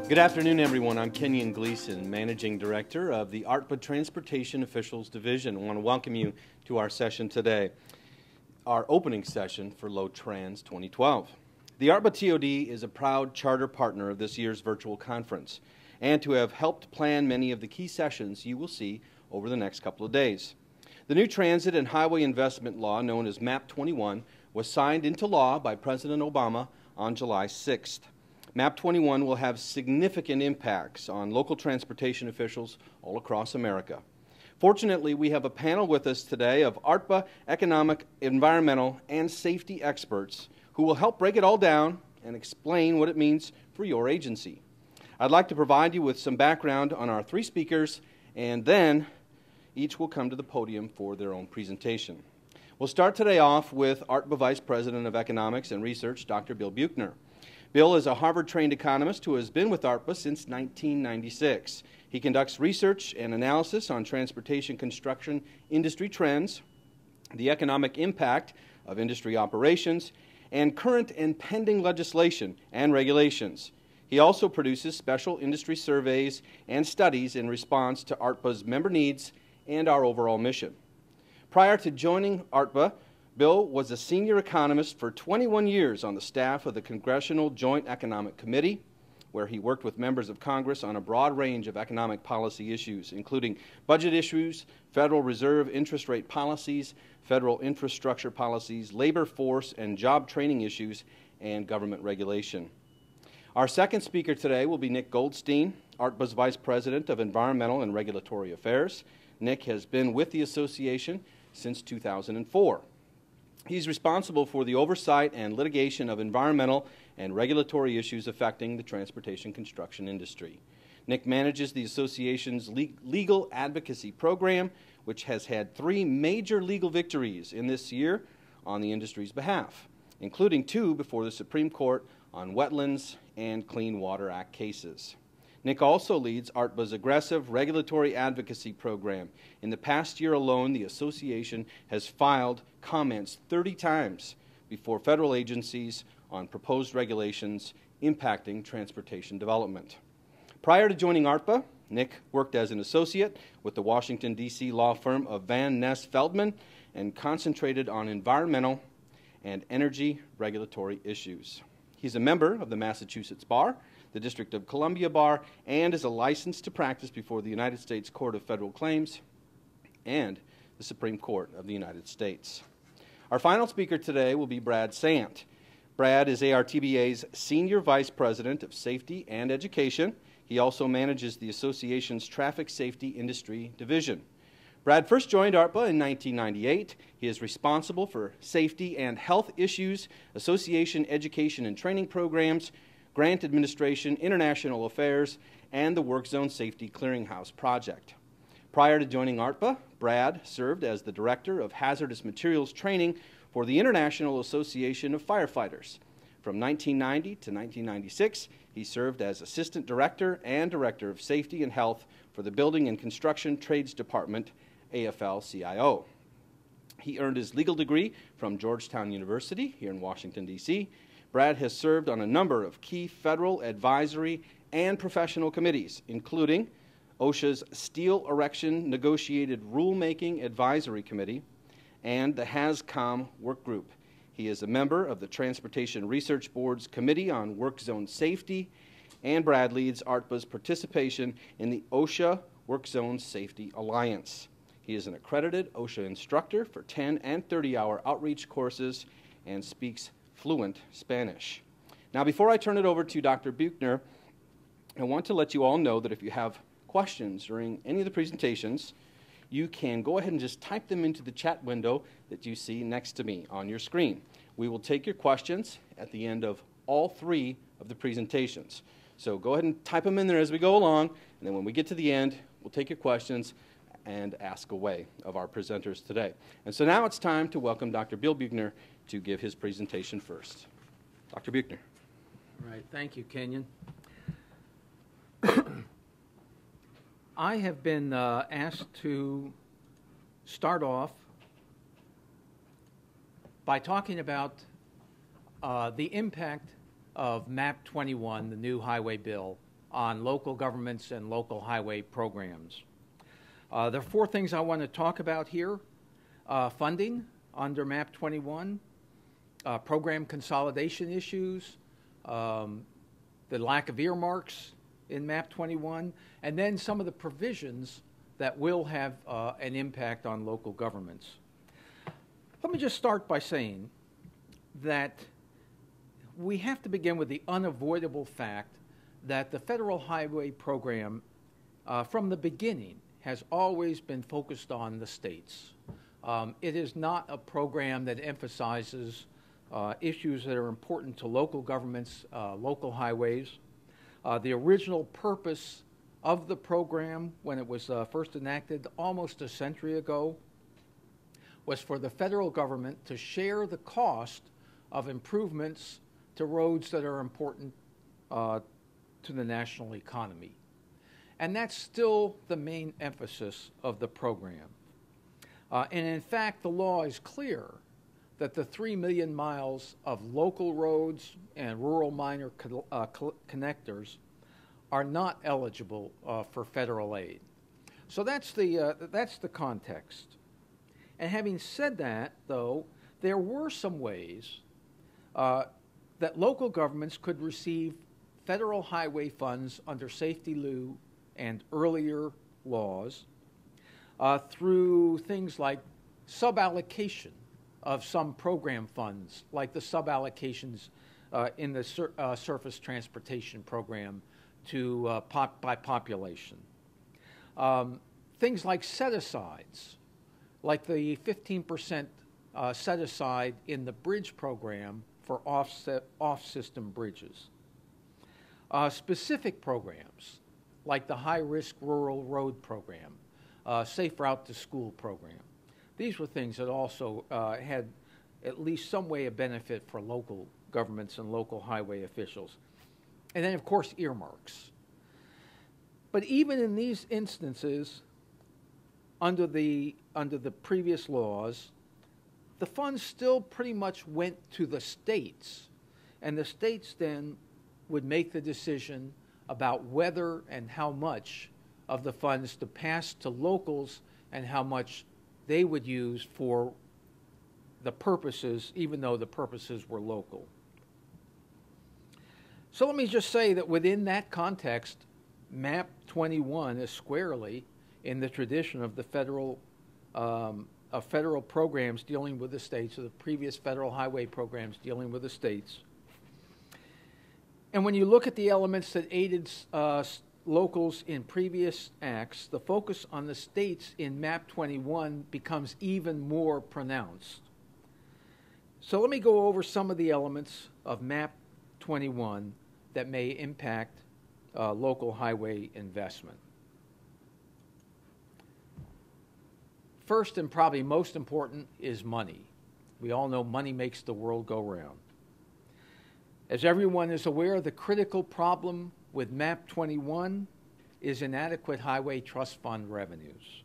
Good afternoon, everyone. I'm Kenyon Gleason, Managing Director of the ARTBA Transportation Officials Division. I want to welcome you to our session today, our opening session for LoTrans 2012. The ARTBA TOD is a proud charter partner of this year's virtual conference and to have helped plan many of the key sessions you will see over the next couple of days. The new Transit and Highway Investment Law, known as MAP-21, was signed into law by President Obama on July 6th. MAP-21 will have significant impacts on local transportation officials all across America. Fortunately, we have a panel with us today of ARTBA economic, environmental, and safety experts who will help break it all down and explain what it means for your agency. I'd like to provide you with some background on our three speakers, and then each will come to the podium for their own presentation. We'll start today off with ARTBA Vice President of Economics and Research, Dr. Bill Buechner. Bill is a Harvard-trained economist who has been with ARTBA since 1996. He conducts research and analysis on transportation construction industry trends, the economic impact of industry operations, and current and pending legislation and regulations. He also produces special industry surveys and studies in response to ARTBA's member needs and our overall mission. Prior to joining ARTBA, Bill was a senior economist for 21 years on the staff of the Congressional Joint Economic Committee, where he worked with members of Congress on a broad range of economic policy issues, including budget issues, Federal Reserve interest rate policies, federal infrastructure policies, labor force and job training issues, and government regulation. Our second speaker today will be Nick Goldstein, ARTBA's Vice President of Environmental and Regulatory Affairs. Nick has been with the association since 2004. He's responsible for the oversight and litigation of environmental and regulatory issues affecting the transportation construction industry. Nick manages the association's legal advocacy program, which has had 3 major legal victories in this year on the industry's behalf, including 2 before the Supreme Court on Wetlands and Clean Water Act cases. Nick also leads ARTBA's aggressive regulatory advocacy program. In the past year alone, the association has filed comments 30 times before federal agencies on proposed regulations impacting transportation development. Prior to joining ARTBA, Nick worked as an associate with the Washington, D.C. law firm of Van Ness Feldman and concentrated on environmental and energy regulatory issues. He's a member of the Massachusetts Bar, the District of Columbia Bar, and is a licensed to practice before the United States Court of Federal Claims and the Supreme Court of the United States. Our final speaker today will be Brad Sant. Brad is ARTBA's Senior Vice President of Safety and Education. He also manages the association's Traffic Safety Industry Division. Brad first joined ARTBA in 1998. He is responsible for safety and health issues, association education and training programs, grant administration, international affairs, and the Work Zone Safety Clearinghouse project. Prior to joining ARTBA, Brad served as the Director of Hazardous Materials Training for the International Association of Firefighters. From 1990 to 1996, he served as Assistant Director and Director of Safety and Health for the Building and Construction Trades Department, AFL-CIO. He earned his legal degree from Georgetown University here in Washington, D.C. Brad has served on a number of key federal advisory and professional committees, including OSHA's Steel Erection Negotiated Rulemaking Advisory Committee and the HAZCOM Work Group. He is a member of the Transportation Research Board's Committee on Work Zone Safety, and Brad leads ARTBA's participation in the OSHA Work Zone Safety Alliance. He is an accredited OSHA instructor for 10 and 30-hour outreach courses and speaks fluent Spanish. Now, before I turn it over to Dr. Buechner, I want to let you all know that if you have questions during any of the presentations, you can go ahead and just type them into the chat window that you see next to me on your screen. We will take your questions at the end of all 3 of the presentations. So go ahead and type them in there as we go along, and then when we get to the end, we'll take your questions and ask away of our presenters today. And so now it's time to welcome Dr. Bill Buechner to give his presentation first. Dr. Buechner. All right, thank you, Kenyon. I have been asked to start off by talking about the impact of MAP-21, the new highway bill, on local governments and local highway programs. There are four things I want to talk about here. Funding under MAP-21, program consolidation issues, the lack of earmarks in MAP-21, and then some of the provisions that will have an impact on local governments. Let me just start by saying that we have to begin with the unavoidable fact that the Federal Highway Program, from the beginning, has always been focused on the states. It is not a program that emphasizes issues that are important to local governments, local highways. The original purpose of the program, when it was first enacted almost a century ago, was for the federal government to share the cost of improvements to roads that are important to the national economy. And that's still the main emphasis of the program. And in fact, the law is clear that the 3 million miles of local roads and rural minor connectors are not eligible for federal aid. So that's the context. And having said that, though, there were some ways that local governments could receive federal highway funds under safety lieu and earlier laws through things like suballocation of some program funds, like the suballocations in the surface transportation program to by population. Things like set-asides, like the 15% set-aside in the bridge program for off-system bridges. Specific programs, like the high-risk rural road program, Safe Route to School program. These were things that also had at least some way of benefit for local governments and local highway officials. And then, of course, earmarks. But even in these instances, under the previous laws, the funds still pretty much went to the states. And the states then would make the decision about whether and how much of the funds to pass to locals and how much they would use for the purposes, even though the purposes were local. So let me just say that within that context, MAP-21 is squarely in the tradition of the federal programs dealing with the states, or the previous federal highway programs dealing with the states. And when you look at the elements that aided locals in previous acts, the focus on the states in MAP-21 becomes even more pronounced. So let me go over some of the elements of MAP-21 that may impact local highway investment. First and probably most important is money. We all know money makes the world go round. As everyone is aware, the critical problem with MAP-21 is inadequate highway trust fund revenues.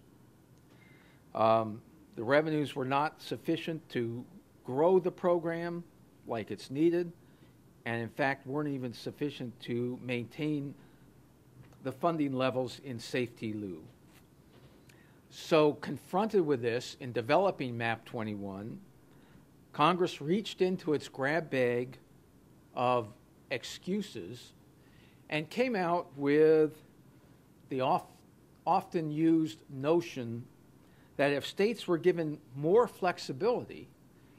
The revenues were not sufficient to grow the program like it's needed, and in fact weren't even sufficient to maintain the funding levels in safety lieu. So confronted with this in developing MAP-21, Congress reached into its grab bag of excuses and came out with the often used notion that if states were given more flexibility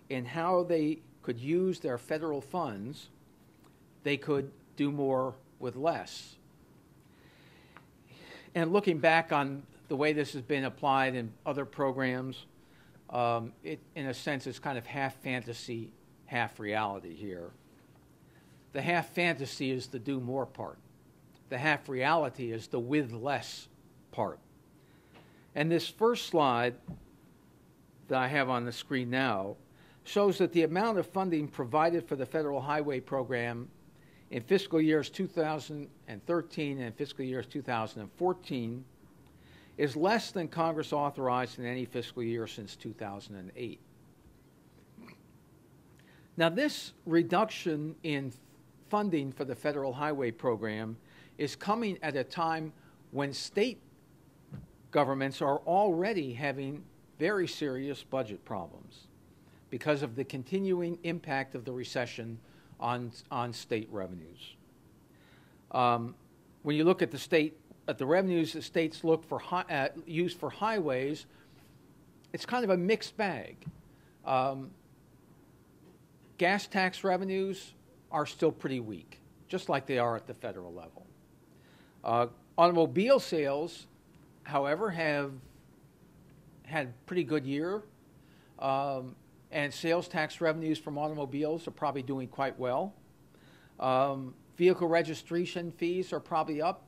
in how they could use their federal funds, they could do more with less. And looking back on the way this has been applied in other programs, in a sense, it's kind of half fantasy, half reality here. The half fantasy is the do more part. The half reality is the with less part. And this first slide that I have on the screen now shows that the amount of funding provided for the Federal Highway Program in fiscal years 2013 and fiscal years 2014 is less than Congress authorized in any fiscal year since 2008. Now, this reduction in funding for the Federal Highway Program is coming at a time when state governments are already having very serious budget problems because of the continuing impact of the recession on state revenues. When you look at the revenues the states look for use for highways, it's kind of a mixed bag. Gas tax revenues are still pretty weak, just like they are at the federal level. Automobile sales, however, have had a pretty good year, and sales tax revenues from automobiles are probably doing quite well. Vehicle registration fees are probably up.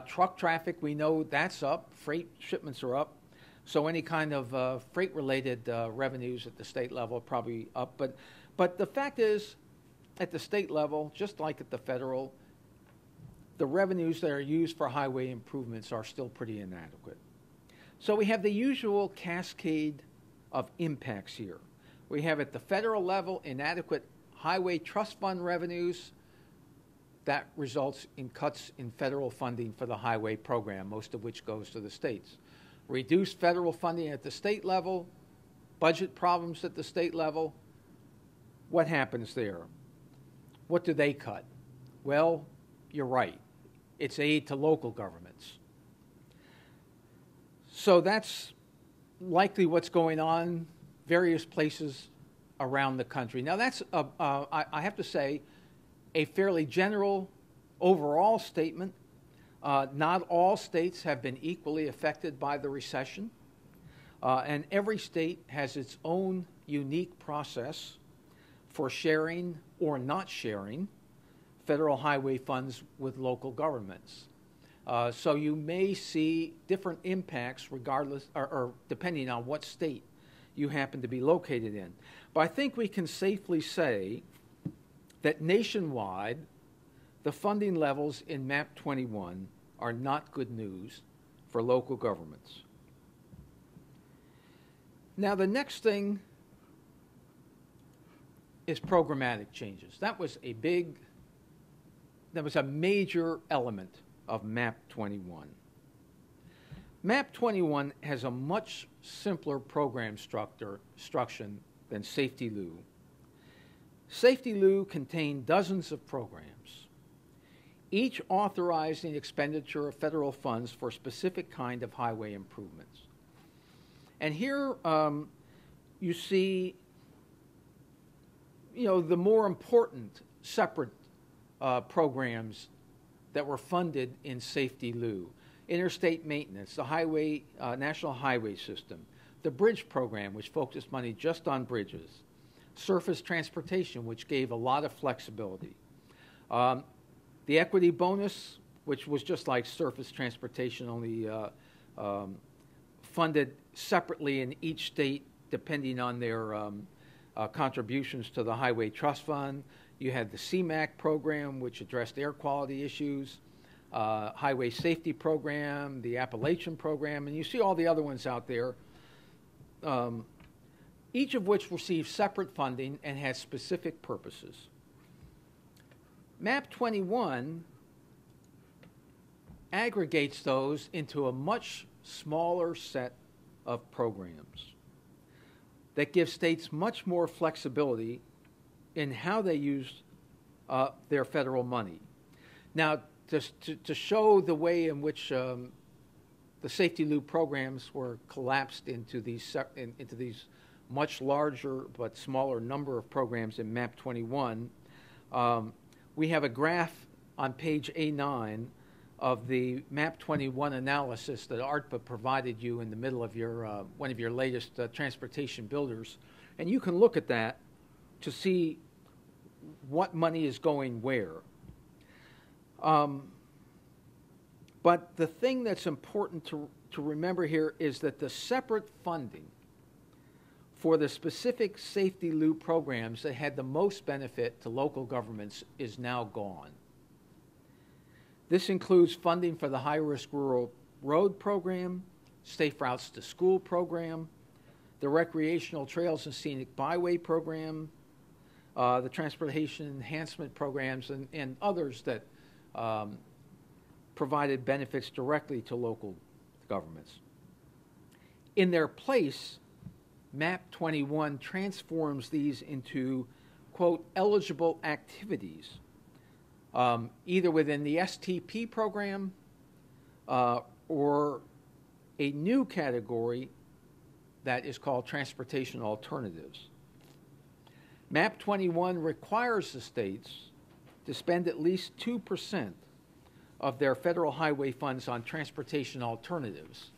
Truck traffic, we know that's up. Freight shipments are up. So any kind of freight-related revenues at the state level are probably up. But the fact is, at the state level, just like at the federal, the revenues that are used for highway improvements are still pretty inadequate. So we have the usual cascade of impacts here. We have at the federal level inadequate highway trust fund revenues. That results in cuts in federal funding for the highway program, most of which goes to the states. Reduced federal funding at the state level, budget problems at the state level. What happens there? What do they cut? Well, you're right. It's aid to local governments. So that's likely what's going on various places around the country. Now that's, I have to say, a fairly general overall statement. Not all states have been equally affected by the recession, and every state has its own unique process for sharing or not sharing federal highway funds with local governments. So you may see different impacts regardless, or depending on what state you happen to be located in. But I think we can safely say that nationwide, the funding levels in MAP-21 are not good news for local governments. Now, the next thing is programmatic changes. That was a major element of MAP-21. MAP-21 has a much simpler program structure than Safety-Lou. Safety-Lou contained dozens of programs, each authorizing expenditure of federal funds for a specific kind of highway improvements. And here you see, the more important separate programs that were funded in Safety-Lou. Interstate maintenance, the highway, National Highway System, the bridge program, which focused money just on bridges, surface transportation, which gave a lot of flexibility, the equity bonus, which was just like surface transportation, only funded separately in each state depending on their contributions to the Highway Trust Fund. You had the CMAQ program, which addressed air quality issues, Highway Safety Program, the Appalachian Program, and you see all the other ones out there, each of which received separate funding and has specific purposes. MAP-21 aggregates those into a much smaller set of programs that give states much more flexibility in how they use their federal money. Now, to show the way in which the Safety-Lou programs were collapsed into these much larger but smaller number of programs in MAP-21, we have a graph on page A9 of the MAP-21 analysis that ARTBA provided you in the middle of your one of your latest transportation builders, and you can look at that to see what money is going where. But the thing that's important to remember here is that the separate funding for the specific Safety-Lou programs that had the most benefit to local governments is now gone. This includes funding for the High-Risk Rural Road Program, Safe Routes to School Program, the Recreational Trails and Scenic Byway Program, the Transportation Enhancement Programs, and others that provided benefits directly to local governments. In their place, MAP-21 transforms these into, quote, eligible activities, either within the STP program or a new category that is called transportation alternatives. MAP-21 requires the states to spend at least 2% of their federal highway funds on transportation alternatives.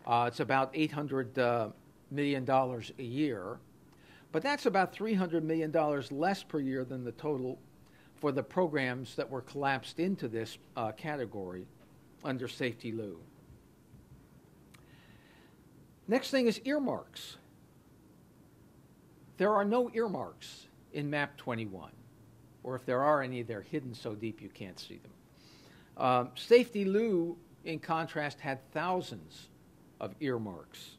It's about $800 million a year, but that's about $300 million less per year than the total for the programs that were collapsed into this category under Safety Lou. Next thing is earmarks. There are no earmarks in MAP-21, or if there are any, they're hidden so deep you can't see them. Safety Lou, in contrast, had thousands of earmarks,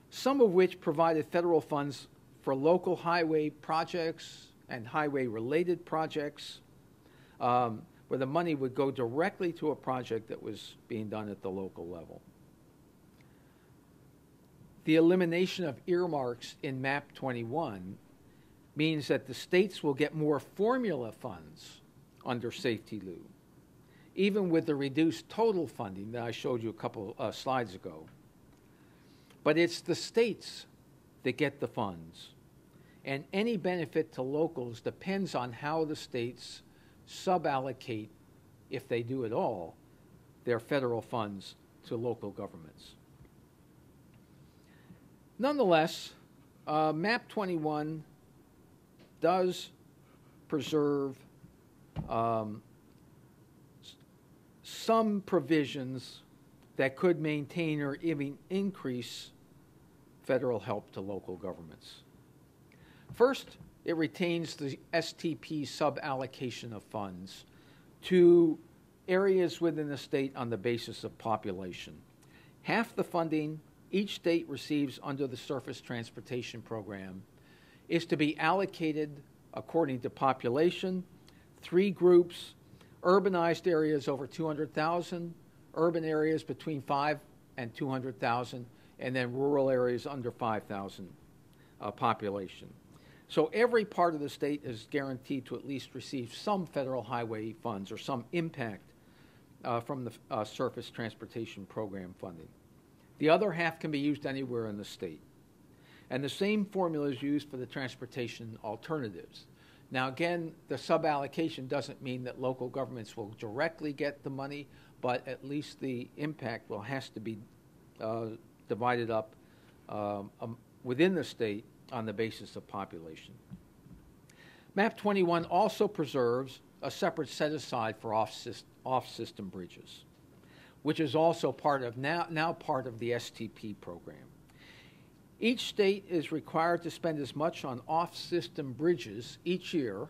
some of which provided federal funds for local highway projects and highway-related projects, where the money would go directly to a project that was being done at the local level. The elimination of earmarks in MAP-21 means that the states will get more formula funds under Safety Lou, even with the reduced total funding that I showed you a couple slides ago. But it's the states that get the funds, and any benefit to locals depends on how the states suballocate, if they do at all, their federal funds to local governments. Nonetheless, MAP-21 does preserve some provisions that could maintain or even increase federal help to local governments. First, it retains the STP suballocation of funds to areas within the state on the basis of population. Half the funding each state receives under the Surface Transportation Program is to be allocated according to population, 3 groups: urbanized areas over 200,000, urban areas between 5 and 200,000, and then rural areas under 5,000 population. So every part of the state is guaranteed to at least receive some federal highway funds or some impact from the Surface Transportation Program funding. The other half can be used anywhere in the state. And the same formula is used for the transportation alternatives. Now, again, the suballocation doesn't mean that local governments will directly get the money, but at least the impact has to be divided up within the state on the basis of population. MAP-21 also preserves a separate set-aside for off-system bridges, which is also part of now part of the STP program. Each state is required to spend as much on off-system bridges each year,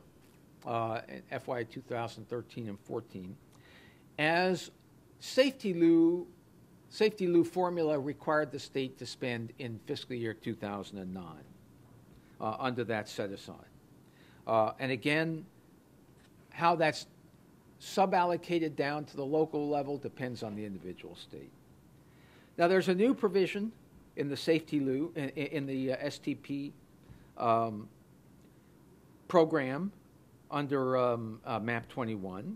in FY 2013 and 14, as Safety Lou formula required the state to spend in fiscal year 2009 under that set-aside. And again, how that's suballocated down to the local level depends on the individual state. Now, there's a new provision in the Safety Lou, in the STP program under MAP-21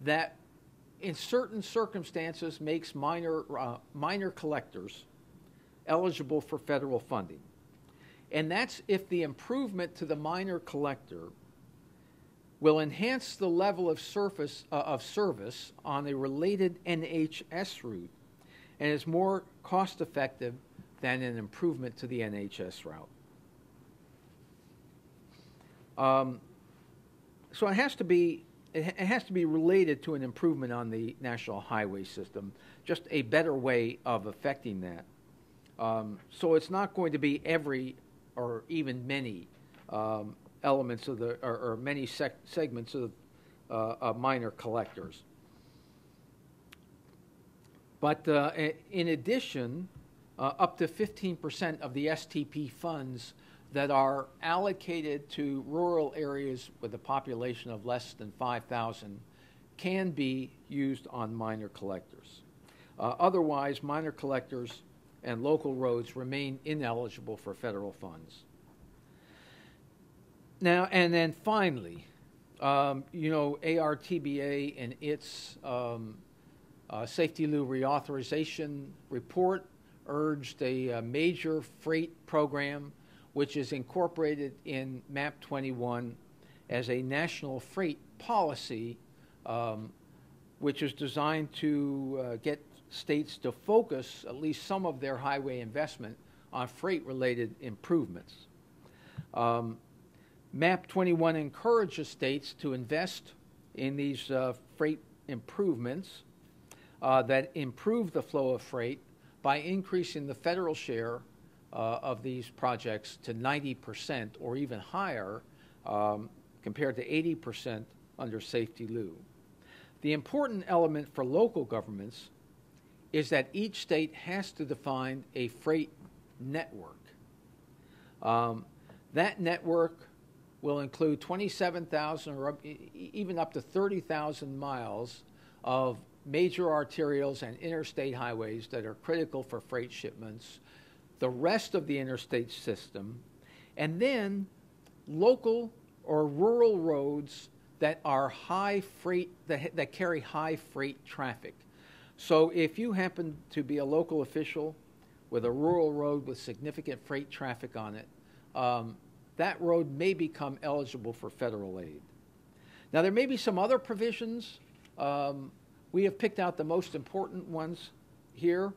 that in certain circumstances makes minor collectors eligible for federal funding. And that's if the improvement to the minor collector will enhance the level of service on a related NHS route and is more cost-effective than an improvement to the NHS route. So it has to be related to an improvement on the national highway system, just a better way of affecting that. So it's not going to be every or even many elements of the or many segments of minor collectors. But in addition, up to 15% of the STP funds that are allocated to rural areas with a population of less than 5,000 can be used on minor collectors. Otherwise, minor collectors and local roads remain ineligible for federal funds. Now, and then finally, ARTBA in its Safety Lou reauthorization report urged a major freight program which is incorporated in MAP-21 as a national freight policy, which is designed to get states to focus at least some of their highway investment on freight-related improvements. MAP-21 encourages states to invest in these freight improvements that improve the flow of freight by increasing the federal share of these projects to 90% or even higher compared to 80% under Safety Lou. The important element for local governments is that each state has to define a freight network. That network will include 27,000 or even up to 30,000 miles of major arterials and interstate highways that are critical for freight shipments, the rest of the interstate system, and then local or rural roads that are high freight, that carry high freight traffic. So if you happen to be a local official with a rural road with significant freight traffic on it, that road may become eligible for federal aid. Now, there may be some other provisions. We have picked out the most important ones here.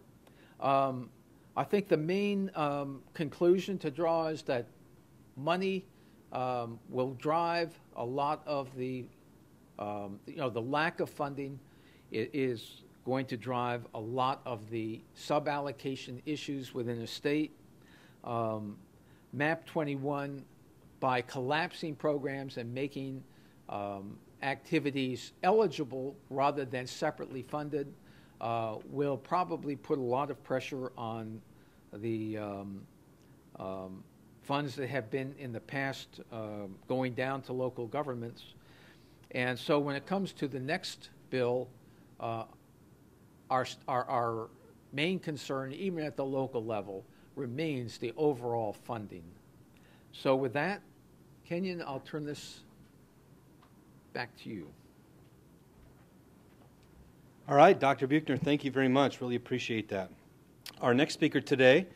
I think the main conclusion to draw is that money will drive a lot of the lack of funding is going to drive a lot of the sub-allocation issues within a state. MAP-21, by collapsing programs and making activities eligible rather than separately funded, will probably put a lot of pressure on the funds that have been in the past going down to local governments. And so when it comes to the next bill, our main concern, even at the local level, remains the overall funding. So with that, Kenyon, I'll turn this back to you. All right, Dr. Buechner, thank you very much. Really appreciate that. Our next speaker today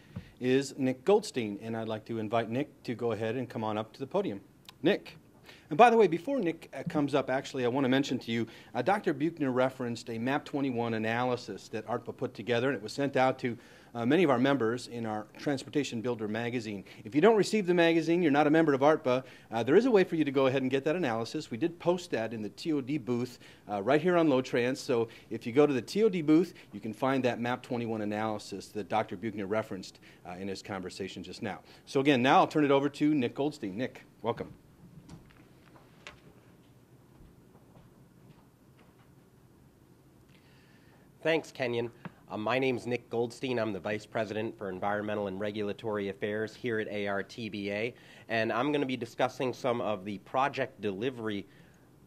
is Nick Goldstein, and I'd like to invite Nick to go ahead and come on up to the podium. Nick. And by the way, before Nick comes up, actually, I want to mention to you, Dr. Buechner referenced a MAP-21 analysis that ARTBA put together, and it was sent out to many of our members in our Transportation Builder magazine. If you don't receive the magazine, you're not a member of ARTBA, there is a way for you to go ahead and get that analysis. We did post that in the TOD booth right here on LoTrans, so if you go to the TOD booth, you can find that MAP-21 analysis that Dr. Buechner referenced in his conversation just now. So again, now I'll turn it over to Nick Goldstein. Nick, welcome. Thanks, Kenyon. My name's Nick Goldstein. I'm the Vice President for Environmental and Regulatory Affairs here at ARTBA, and I'm going to be discussing some of the project delivery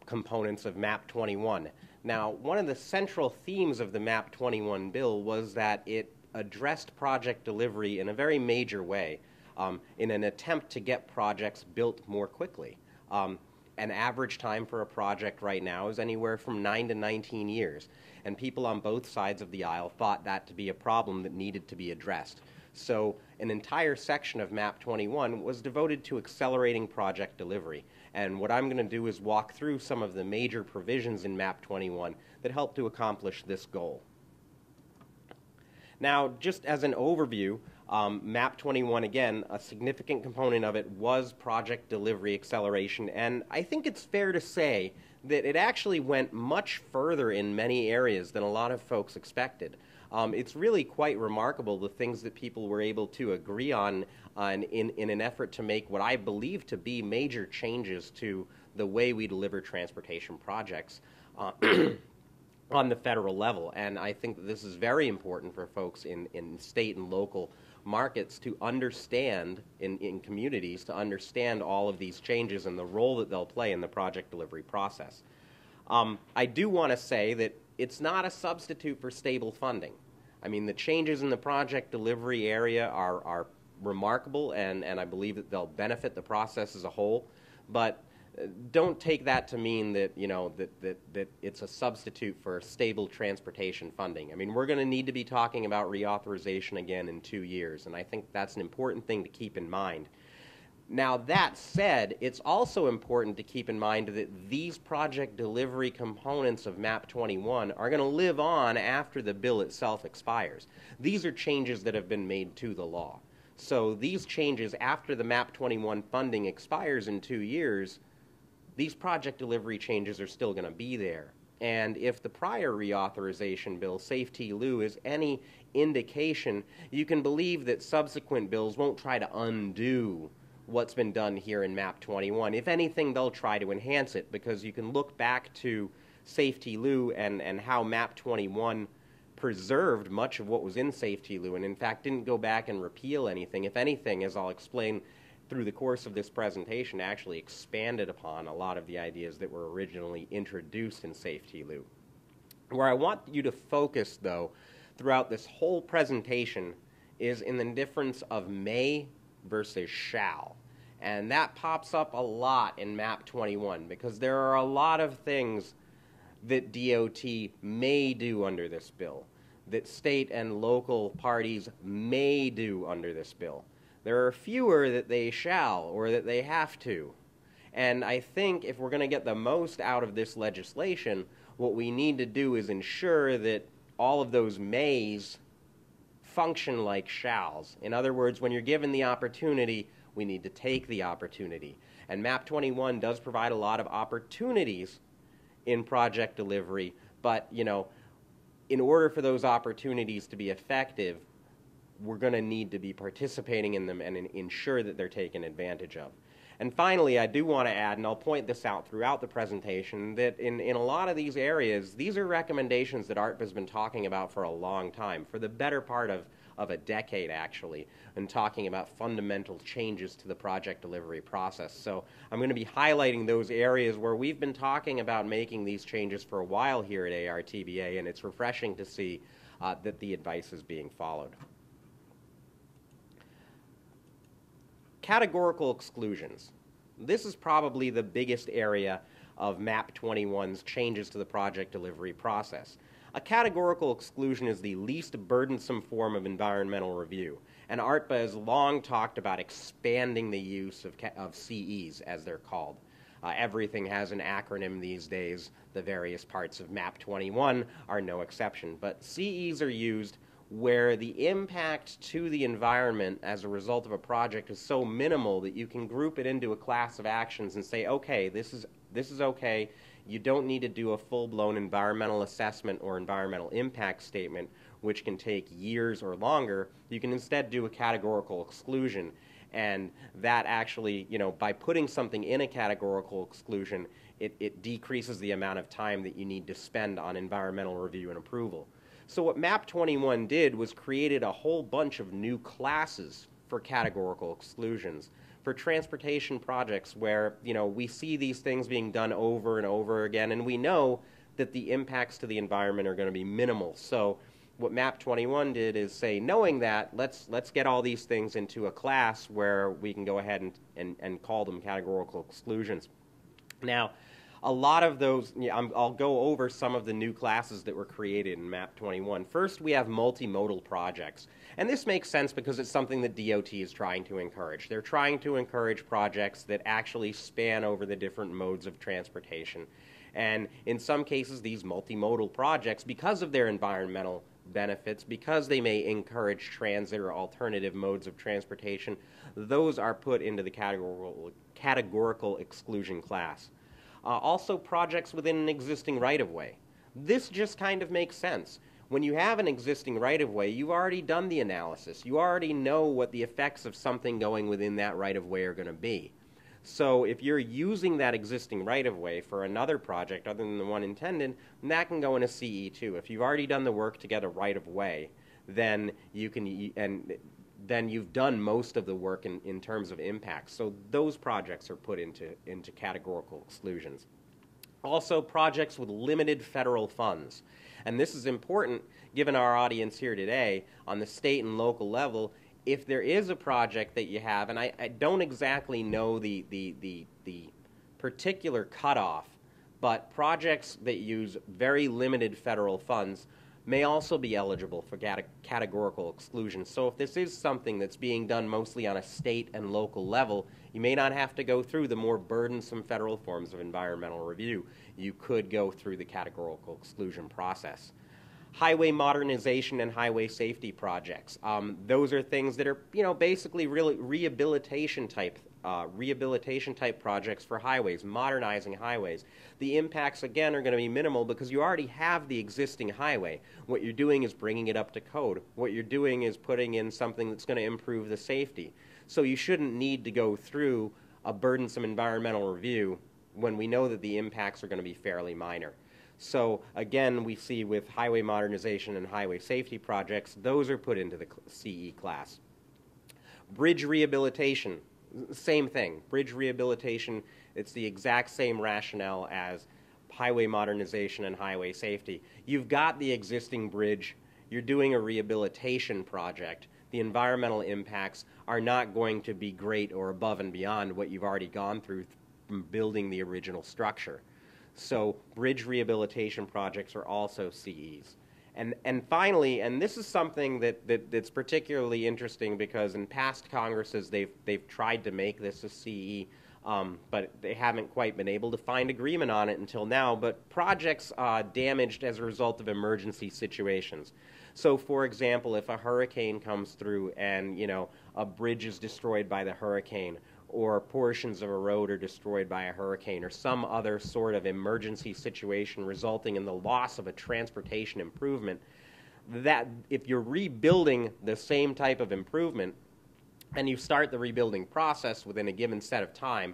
components of MAP-21. Now, one of the central themes of the MAP-21 bill was that it addressed project delivery in a very major way in an attempt to get projects built more quickly. An average time for a project right now is anywhere from 9 to 19 years. And people on both sides of the aisle thought that to be a problem that needed to be addressed. So an entire section of MAP-21 was devoted to accelerating project delivery. And what I'm going to do is walk through some of the major provisions in MAP-21 that help to accomplish this goal. Now, just as an overview, MAP-21, again, a significant component of it was project delivery acceleration. And I think it's fair to say that it actually went much further in many areas than a lot of folks expected. It's really quite remarkable the things that people were able to agree on in an effort to make what I believe to be major changes to the way we deliver transportation projects on the federal level. And I think that this is very important for folks in state and local markets to understand, in communities, to understand all of these changes and the role that they'll play in the project delivery process. I do want to say that it's not a substitute for stable funding. I mean, the changes in the project delivery area are remarkable, and I believe that they'll benefit the process as a whole. But don't take that to mean that, that it's a substitute for stable transportation funding. I mean, we're going to need to be talking about reauthorization again in 2 years, and I think that's an important thing to keep in mind. Now, that said, it's also important to keep in mind that these project delivery components of MAP-21 are going to live on after the bill itself expires. These are changes that have been made to the law. So these changes after the MAP-21 funding expires in 2 years, these project delivery changes are still going to be there. And if the prior reauthorization bill, Safety Lieu, is any indication, you can believe that subsequent bills won't try to undo what's been done here in MAP-21. If anything, they'll try to enhance it, because you can look back to Safety Lieu and how MAP-21 preserved much of what was in Safety Lieu, and in fact didn't go back and repeal anything. If anything, as I'll explain through the course of this presentation, actually expanded upon a lot of the ideas that were originally introduced in Safety Lieu. Where I want you to focus, though, throughout this whole presentation is in the difference of may versus shall. And that pops up a lot in MAP-21, because there are a lot of things that DOT may do under this bill, that state and local parties may do under this bill. There are fewer that they shall or that they have to. And I think if we're going to get the most out of this legislation, what we need to do is ensure that all of those mays function like shalls. In other words, when you're given the opportunity, we need to take the opportunity. And MAP-21 does provide a lot of opportunities in project delivery, but, in order for those opportunities to be effective, we're going to need to be participating in them and ensure that they're taken advantage of. And finally, I do want to add, and I'll point this out throughout the presentation, that in a lot of these areas, these are recommendations that ARTBA has been talking about for a long time, for the better part of a decade, actually, and talking about fundamental changes to the project delivery process. So I'm going to be highlighting those areas where we've been talking about making these changes for a while here at ARTBA, and it's refreshing to see that the advice is being followed. Categorical exclusions. This is probably the biggest area of MAP-21's changes to the project delivery process. A categorical exclusion is the least burdensome form of environmental review, and ARTBA has long talked about expanding the use of CEs, as they're called. Everything has an acronym these days. The various parts of MAP-21 are no exception, but CEs are used where the impact to the environment as a result of a project is so minimal that you can group it into a class of actions and say, okay, this is okay. You don't need to do a full-blown environmental assessment or environmental impact statement, which can take years or longer. You can instead do a categorical exclusion. And that actually, by putting something in a categorical exclusion, it decreases the amount of time that you need to spend on environmental review and approval. So what MAP-21 did was created a whole bunch of new classes for categorical exclusions for transportation projects where, we see these things being done over and over again, and we know that the impacts to the environment are going to be minimal. So what MAP-21 did is say, knowing that, let's get all these things into a class where we can go ahead and call them categorical exclusions. Now, a lot of those, I'll go over some of the new classes that were created in MAP-21. First, we have multimodal projects. And this makes sense because it's something that DOT is trying to encourage. They're trying to encourage projects that actually span over the different modes of transportation. And in some cases, these multimodal projects, because of their environmental benefits, because they may encourage transit or alternative modes of transportation, those are put into the categorical exclusion class. Also, projects within an existing right-of-way. This just kind of makes sense. When you have an existing right-of-way, you've already done the analysis. You already know what the effects of something going within that right-of-way are going to be. So if you're using that existing right-of-way for another project other than the one intended, that can go in a CE too. If you've already done the work to get a right-of-way, then you can, then you've done most of the work in terms of impact. So those projects are put into categorical exclusions. Also, projects with limited federal funds. And this is important given our audience here today on the state and local level. If there is a project that you have, and I don't exactly know the particular cutoff, but projects that use very limited federal funds may also be eligible for categorical exclusion. So if this is something that's being done mostly on a state and local level, you may not have to go through the more burdensome federal forms of environmental review. You could go through the categorical exclusion process. Highway modernization and highway safety projects. Those are things that are, basically really rehabilitation type projects for highways, modernizing highways. The impacts, again, are going to be minimal because you already have the existing highway. What you're doing is bringing it up to code. What you're doing is putting in something that's going to improve the safety. So you shouldn't need to go through a burdensome environmental review when we know that the impacts are going to be fairly minor. So again, we see with highway modernization and highway safety projects, those are put into the CE class. Bridge rehabilitation, same thing. Bridge rehabilitation, it's the exact same rationale as highway modernization and highway safety. You've got the existing bridge, you're doing a rehabilitation project. The environmental impacts are not going to be great or above and beyond what you've already gone through from building the original structure. So bridge rehabilitation projects are also CEs. And finally, and this is something that's particularly interesting because in past Congresses they've tried to make this a CE, but they haven't quite been able to find agreement on it until now, but projects damaged as a result of emergency situations. So for example, if a hurricane comes through and a bridge is destroyed by the hurricane, or portions of a road are destroyed by a hurricane, or some other sort of emergency situation resulting in the loss of a transportation improvement, that if you're rebuilding the same type of improvement and you start the rebuilding process within a given set of time,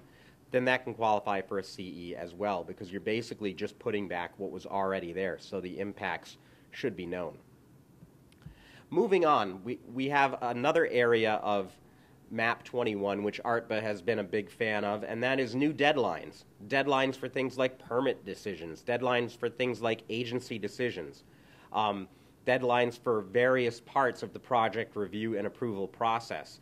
then that can qualify for a CE as well, because you're basically just putting back what was already there, so the impacts should be known. Moving on, we have another area of MAP-21, which ARTBA has been a big fan of, and that is new deadlines. Deadlines for things like permit decisions, deadlines for things like agency decisions, deadlines for various parts of the project review and approval process.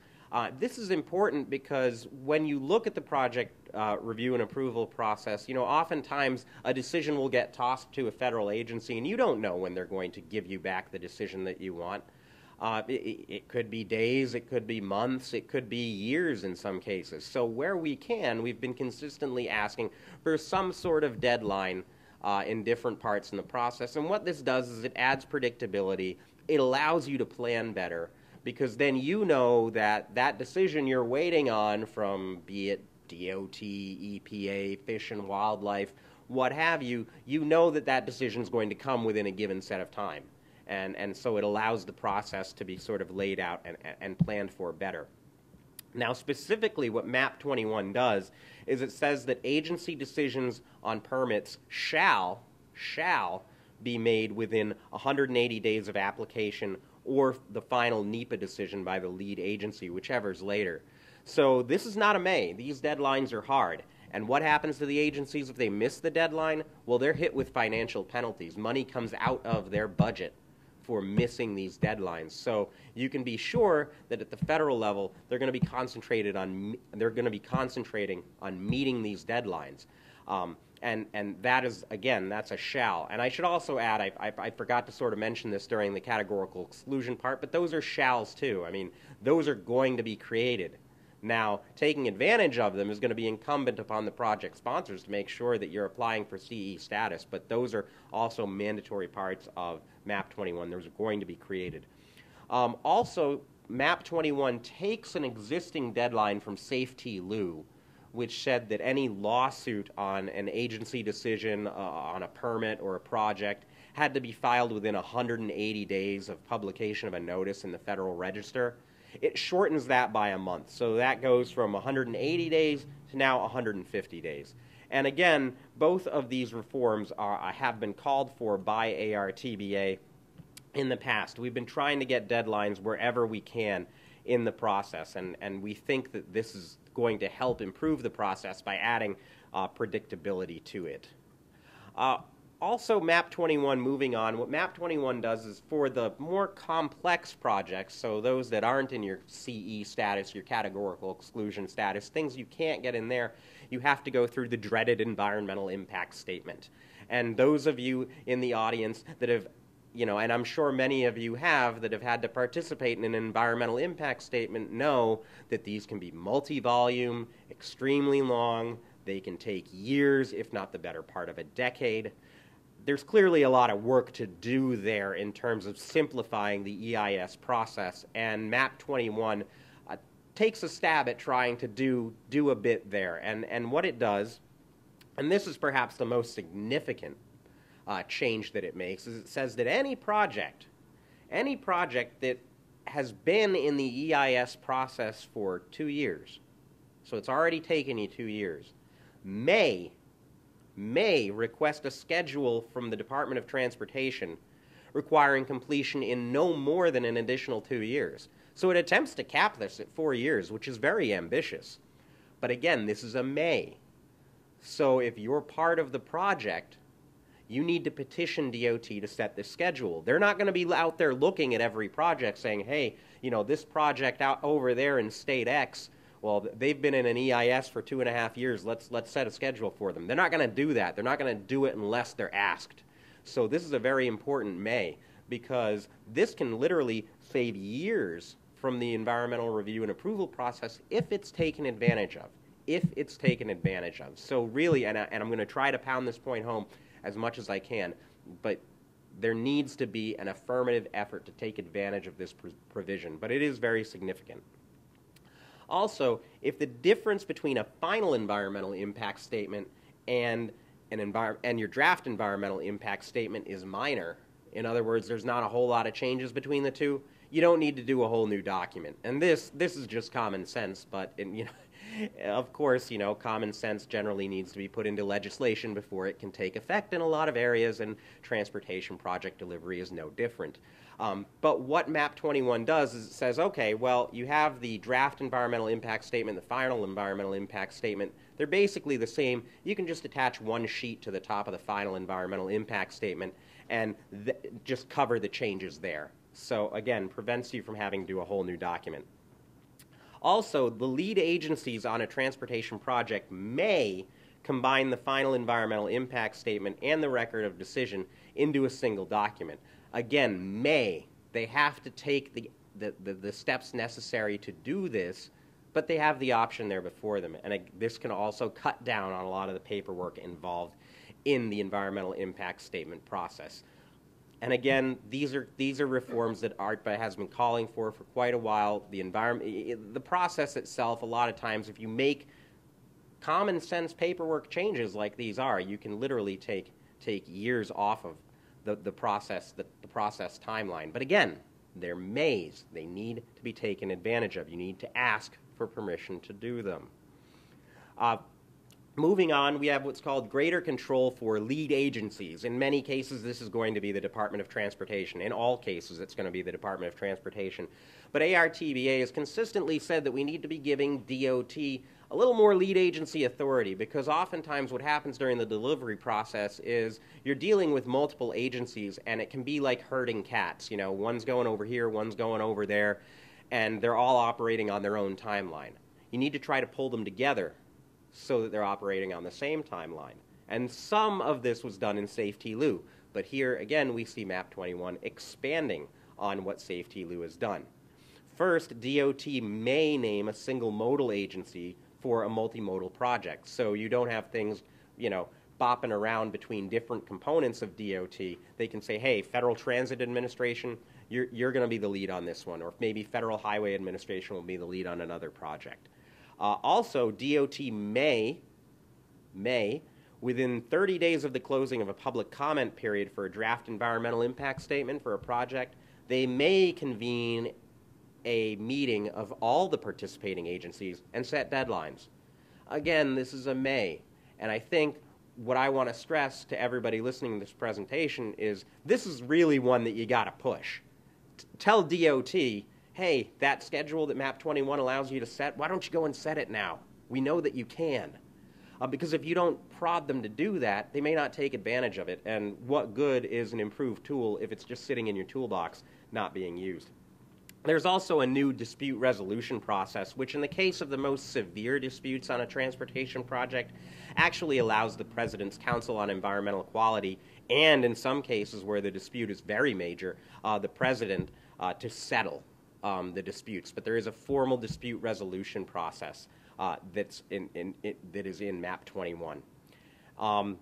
This is important because when you look at the project review and approval process, oftentimes a decision will get tossed to a federal agency, and you don't know when they're going to give you back the decision that you want. It could be days, it could be months, it could be years in some cases. So where we can, we've been consistently asking for some sort of deadline in different parts in the process. And what this does is it adds predictability. It allows you to plan better because then you know that that decision you're waiting on from, be it DOT, EPA, Fish and Wildlife, what have you, you know that that decision is going to come within a given set of time. And so it allows the process to be sort of laid out and planned for better. Now, specifically what MAP-21 does is it says that agency decisions on permits shall be made within 180 days of application or the final NEPA decision by the lead agency, whichever's later. So this is not a may. These deadlines are hard. And what happens to the agencies if they miss the deadline? Well, they're hit with financial penalties. Money comes out of their budget for missing these deadlines. So you can be sure that at the federal level, they're going to be concentrating on meeting these deadlines. And that is, again, that's a shall. And I should also add, I forgot to sort of mention this during the categorical exclusion part, but those are shalls too. I mean, those are going to be created. Now, taking advantage of them is going to be incumbent upon the project sponsors to make sure that you're applying for CE status, but those are also mandatory parts of MAP-21. Those are going to be created. Also, MAP-21 takes an existing deadline from Safety Lieu, which said that any lawsuit on an agency decision on a permit or a project had to be filed within 180 days of publication of a notice in the Federal Register. It shortens that by a month. So that goes from 180 days to now 150 days. And again, both of these reforms have been called for by ARTBA in the past. We've been trying to get deadlines wherever we can in the process, and we think that this is going to help improve the process by adding predictability to it. Also, MAP-21, moving on, what MAP-21 does is for the more complex projects, so those that aren't in your CE status, your categorical exclusion status, things you can't get in there, you have to go through the dreaded environmental impact statement. And those of you in the audience that have, and I'm sure many of you have, that have had to participate in an environmental impact statement know that these can be multi-volume, extremely long, they can take years, if not the better part of a decade. There's clearly a lot of work to do there in terms of simplifying the EIS process, and MAP-21 takes a stab at trying to do a bit there. And what it does, and this is perhaps the most significant change that it makes, is it says that any project that has been in the EIS process for 2 years, so it's already taken you 2 years, may request a schedule from the Department of Transportation requiring completion in no more than an additional 2 years. So it attempts to cap this at 4 years, which is very ambitious. But again, this is a may. So if you're part of the project, you need to petition DOT to set this schedule. They're not going to be out there looking at every project saying, hey, this project out over there in state X, well, they've been in an EIS for 2.5 years. Let's set a schedule for them. They're not going to do that. They're not going to do it unless they're asked. So this is a very important may, because this can literally save years from the environmental review and approval process if it's taken advantage of. So really, and I'm going to try to pound this point home as much as I can, but there needs to be an affirmative effort to take advantage of this provision. But it is very significant. Also, if the difference between a final environmental impact statement and your draft environmental impact statement is minor, in other words, there's not a whole lot of changes between the two, you don't need to do a whole new document. And this is just common sense, but of course, common sense generally needs to be put into legislation before it can take effect in a lot of areas, and transportation project delivery is no different. But what MAP-21 does is it says, okay, well, you have the draft environmental impact statement, the final environmental impact statement. They're basically the same. You can just attach one sheet to the top of the final environmental impact statement and just cover the changes there. So again, prevents you from having to do a whole new document. Also, the lead agencies on a transportation project may combine the final environmental impact statement and the record of decision into a single document. Again, may. They have to take the steps necessary to do this, but they have the option there before them. And this can also cut down on a lot of the paperwork involved in the environmental impact statement process. And again, these are reforms that ARTBA has been calling for quite a while. The process itself, a lot of times, if you make common sense paperwork changes like these are, you can literally take years off of the process timeline. But again, they're mays. They need to be taken advantage of. You need to ask for permission to do them. Moving on, we have what's called greater control for lead agencies. In many cases, this is going to be the Department of Transportation. In all cases, it's going to be the Department of Transportation. But ARTBA has consistently said that we need to be giving DOT a little more lead agency authority, because oftentimes what happens during the delivery process is you're dealing with multiple agencies, and it can be like herding cats. One's going over here, one's going over there, and they're all operating on their own timeline. You need to try to pull them together so that they're operating on the same timeline. And some of this was done in Safety Lieu. But here, again, we see MAP-21 expanding on what Safety Lieu has done. First, DOT may name a single modal agency for a multimodal project. So you don't have things, bopping around between different components of DOT. They can say, hey, Federal Transit Administration, you're going to be the lead on this one. Or maybe Federal Highway Administration will be the lead on another project. Also, DOT may, within 30 days of the closing of a public comment period for a draft environmental impact statement for a project, they may convene a meeting of all the participating agencies and set deadlines. Again, this is a may. And I think what I want to stress to everybody listening to this presentation is this is really one that you got to push. Tell DOT, hey, that schedule that MAP-21 allows you to set, why don't you go and set it now? We know that you can. Because if you don't prod them to do that, they may not take advantage of it. And what good is an improved tool if it's just sitting in your toolbox not being used? There's also a new dispute resolution process, which in the case of the most severe disputes on a transportation project actually allows the President's Council on Environmental Quality, and in some cases where the dispute is very major, the President to settle the disputes. But there is a formal dispute resolution process that is in MAP-21.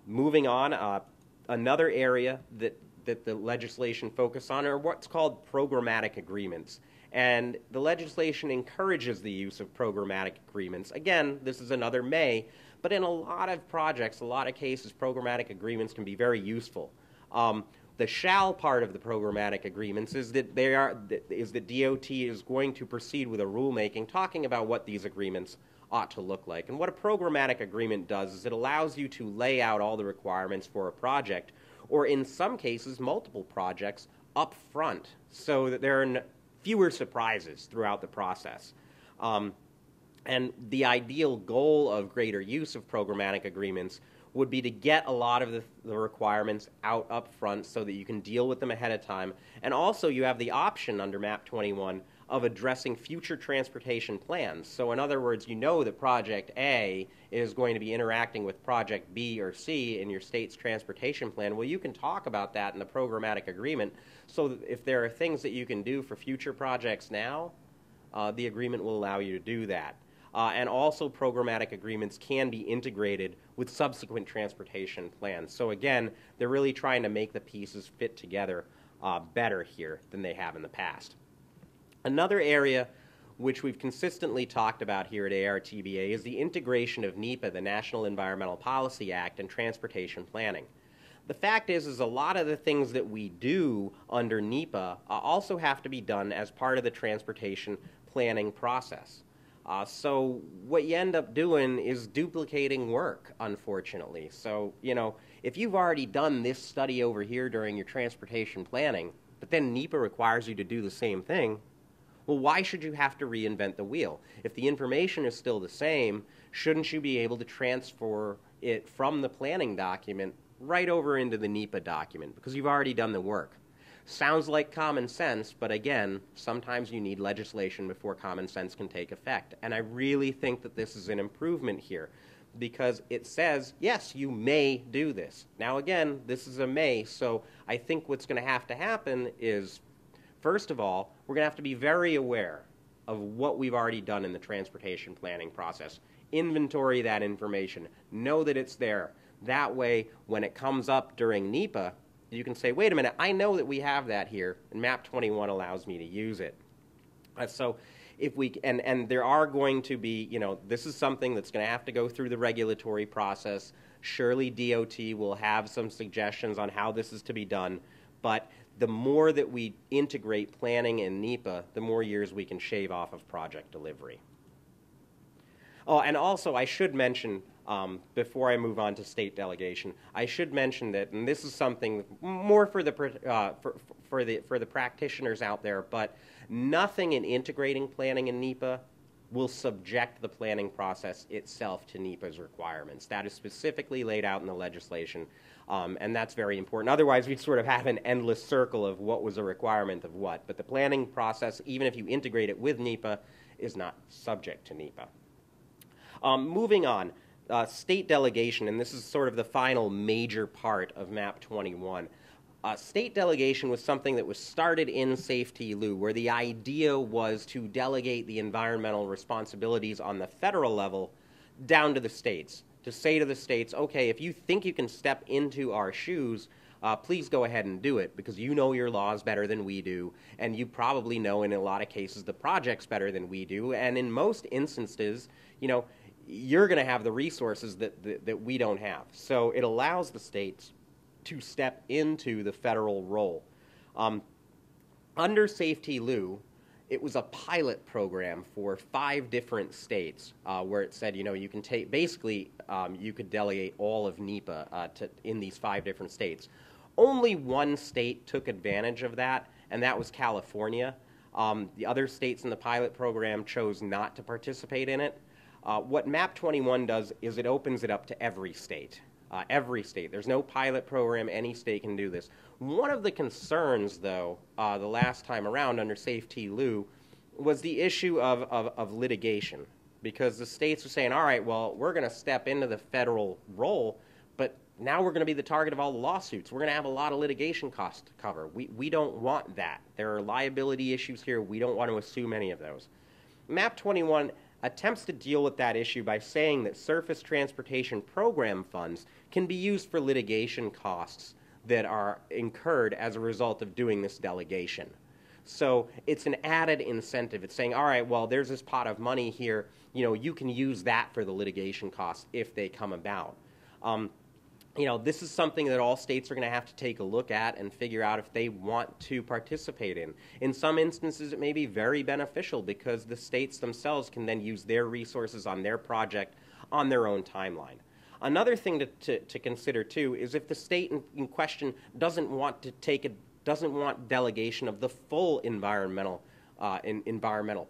Moving on, another area that the legislation focuses on are what's called programmatic agreements. And the legislation encourages the use of programmatic agreements. Again, this is another may, but in a lot of projects, a lot of cases, programmatic agreements can be very useful. The shall part of the programmatic agreements is that DOT is going to proceed with a rulemaking talking about what these agreements ought to look like. And what a programmatic agreement does is it allows you to lay out all the requirements for a project, or in some cases, multiple projects, up front, so that there are fewer surprises throughout the process. And the ideal goal of greater use of programmatic agreements would be to get a lot of the requirements out up front so that you can deal with them ahead of time. And also you have the option under MAP-21 of addressing future transportation plans. So in other words, you know that Project A is going to be interacting with Project B or C in your state's transportation plan. Well, you can talk about that in the programmatic agreement, so that if there are things that you can do for future projects now, the agreement will allow you to do that. And also programmatic agreements can be integrated with subsequent transportation plans. So again, they're really trying to make the pieces fit together better here than they have in the past. Another area which we've consistently talked about here at ARTBA is the integration of NEPA, the National Environmental Policy Act, and transportation planning. The fact is a lot of the things that we do under NEPA also have to be done as part of the transportation planning process. So what you end up doing is duplicating work, unfortunately. So, you know, if you've already done this study over here during your transportation planning, but then NEPA requires you to do the same thing, well, why should you have to reinvent the wheel? If the information is still the same, shouldn't you be able to transfer it from the planning document right over into the NEPA document because you've already done the work? Sounds like common sense, but again, sometimes you need legislation before common sense can take effect. And I really think that this is an improvement here because it says, yes, you may do this. Now again, this is a may, so I think what's going to happen is, first of all, we're going to have to be very aware of what we've already done in the transportation planning process. Inventory that information. Know that it's there. That way, when it comes up during NEPA, you can say, wait a minute, I know that we have that here, and MAP-21 allows me to use it. So if we, and there are going to be, you know, this is something that's going to have to go through the regulatory process. Surely DOT will have some suggestions on how this is to be done, but the more that we integrate planning and NEPA, the more years we can shave off of project delivery. Oh, and also I should mention, before I move on to state delegation, I should mention that, and this is something more for the practitioners out there, but nothing in integrating planning and NEPA will subject the planning process itself to NEPA's requirements. That is specifically laid out in the legislation, and that's very important. Otherwise, we'd sort of have an endless circle of what was a requirement of what. But the planning process, even if you integrate it with NEPA, is not subject to NEPA. Moving on, state delegation, and this is sort of the final major part of MAP-21. State delegation was something that was started in Safety Lou, where the idea was to delegate the environmental responsibilities on the federal level down to the states, to say to the states, okay, if you think you can step into our shoes, please go ahead and do it, because you know your laws better than we do, and you probably know in a lot of cases the projects better than we do, and in most instances, you know, you're going to have the resources that we don't have. So it allows the states to step into the federal role. Under Safety Lou, it was a pilot program for 5 different states where it said, you know, you can take, basically, you could delegate all of NEPA in these 5 different states. Only one state took advantage of that, and that was California. The other states in the pilot program chose not to participate in it. What MAP-21 does is it opens it up to every state. Every state. There's no pilot program. Any state can do this. One of the concerns, though, the last time around under Safety Lou, was the issue of litigation, because the states were saying, all right, well, we're going to step into the federal role, but now we're going to be the target of all the lawsuits. We're going to have a lot of litigation costs to cover. We don't want that. There are liability issues here. We don't want to assume any of those. MAP-21 attempts to deal with that issue by saying that Surface Transportation Program funds can be used for litigation costs that are incurred as a result of doing this delegation. So it's an added incentive. It's saying, all right, well, there's this pot of money here. You can use that for the litigation costs if they come about. This is something that all states are going to have to take a look at and figure out if they want to participate in. In some instances, it may be very beneficial because the states themselves can then use their resources on their project on their own timeline. Another thing to consider, too, is if the state in question doesn't want delegation of the full environmental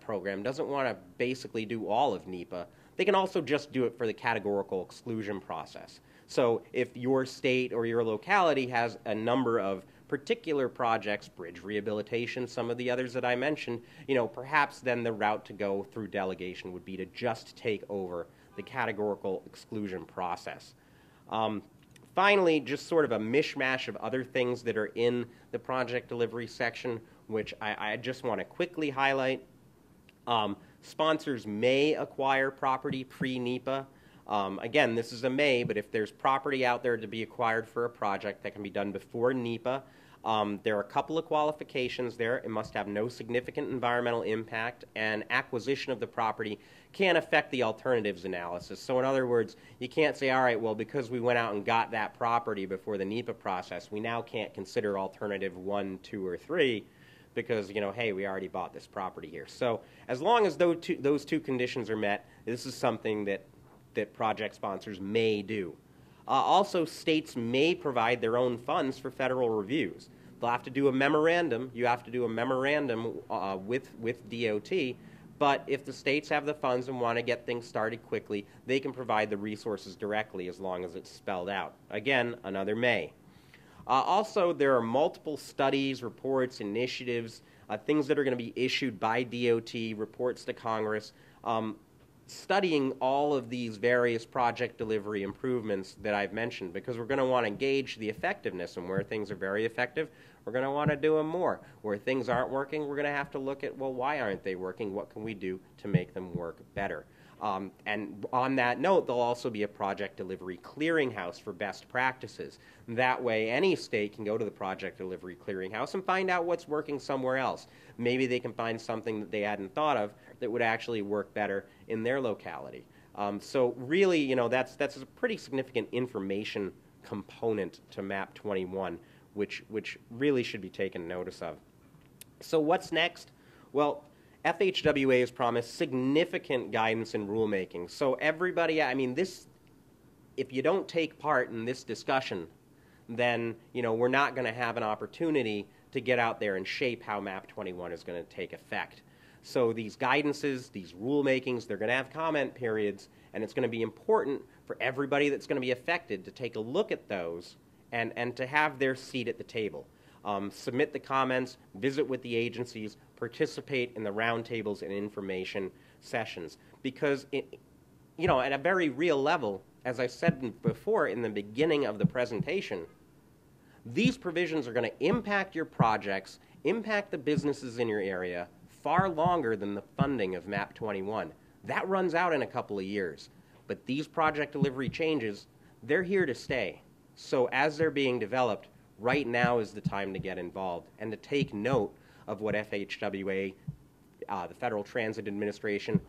program, doesn't want to basically do all of NEPA, they can also just do it for the categorical exclusion process. So if your state or your locality has a number of particular projects, bridge rehabilitation, some of the others that I mentioned, perhaps then the route to go through delegation would be to just take over the categorical exclusion process. Finally, just sort of a mishmash of other things that are in the project delivery section, which I just want to quickly highlight. Sponsors may acquire property pre-NEPA. Again, this is a may, but if there's property out there to be acquired for a project, that can be done before NEPA. There are a couple of qualifications there. It must have no significant environmental impact, and acquisition of the property can't affect the alternatives analysis. So in other words, you can't say, all right, well, because we went out and got that property before the NEPA process, we now can't consider alternative 1, 2, or 3 because, hey, we already bought this property here. So as long as those two conditions are met, this is something that project sponsors may do. Also, states may provide their own funds for federal reviews. They'll have to do a memorandum. You have to do a memorandum with DOT. But if the states have the funds and want to get things started quickly, they can provide the resources directly as long as it's spelled out. Again, another may. Also, there are multiple studies, reports, initiatives, things that are going to be issued by DOT, reports to Congress, studying all of these various project delivery improvements that I've mentioned, because we're going to want to gauge the effectiveness, and where things are very effective, we're going to want to do them more. Where things aren't working, we're going to have to look at, well, why aren't they working? What can we do to make them work better? And on that note, there'll also be a project delivery clearinghouse for best practices. That way, any state can go to the project delivery clearinghouse and find out what's working somewhere else. Maybe they can find something that they hadn't thought of that would actually work better in their locality. So really, that's a pretty significant information component to MAP-21, which really should be taken notice of. So what's next? Well, FHWA has promised significant guidance in rulemaking. So everybody, if you don't take part in this discussion, then, we're not going to have an opportunity to get out there and shape how MAP-21 is going to take effect. So these guidances, these rulemakings, they're going to have comment periods, and it's going to be important for everybody that's going to be affected to take a look at those and to have their seat at the table. Submit the comments, visit with the agencies, participate in the roundtables and information sessions. Because, at a very real level, as I said before in the beginning of the presentation, these provisions are going to impact your projects, impact the businesses in your area far longer than the funding of MAP-21. That runs out in a couple of years. But these project delivery changes, they're here to stay. So as they're being developed, right now is the time to get involved and to take note of what FHWA, the Federal Transit Administration,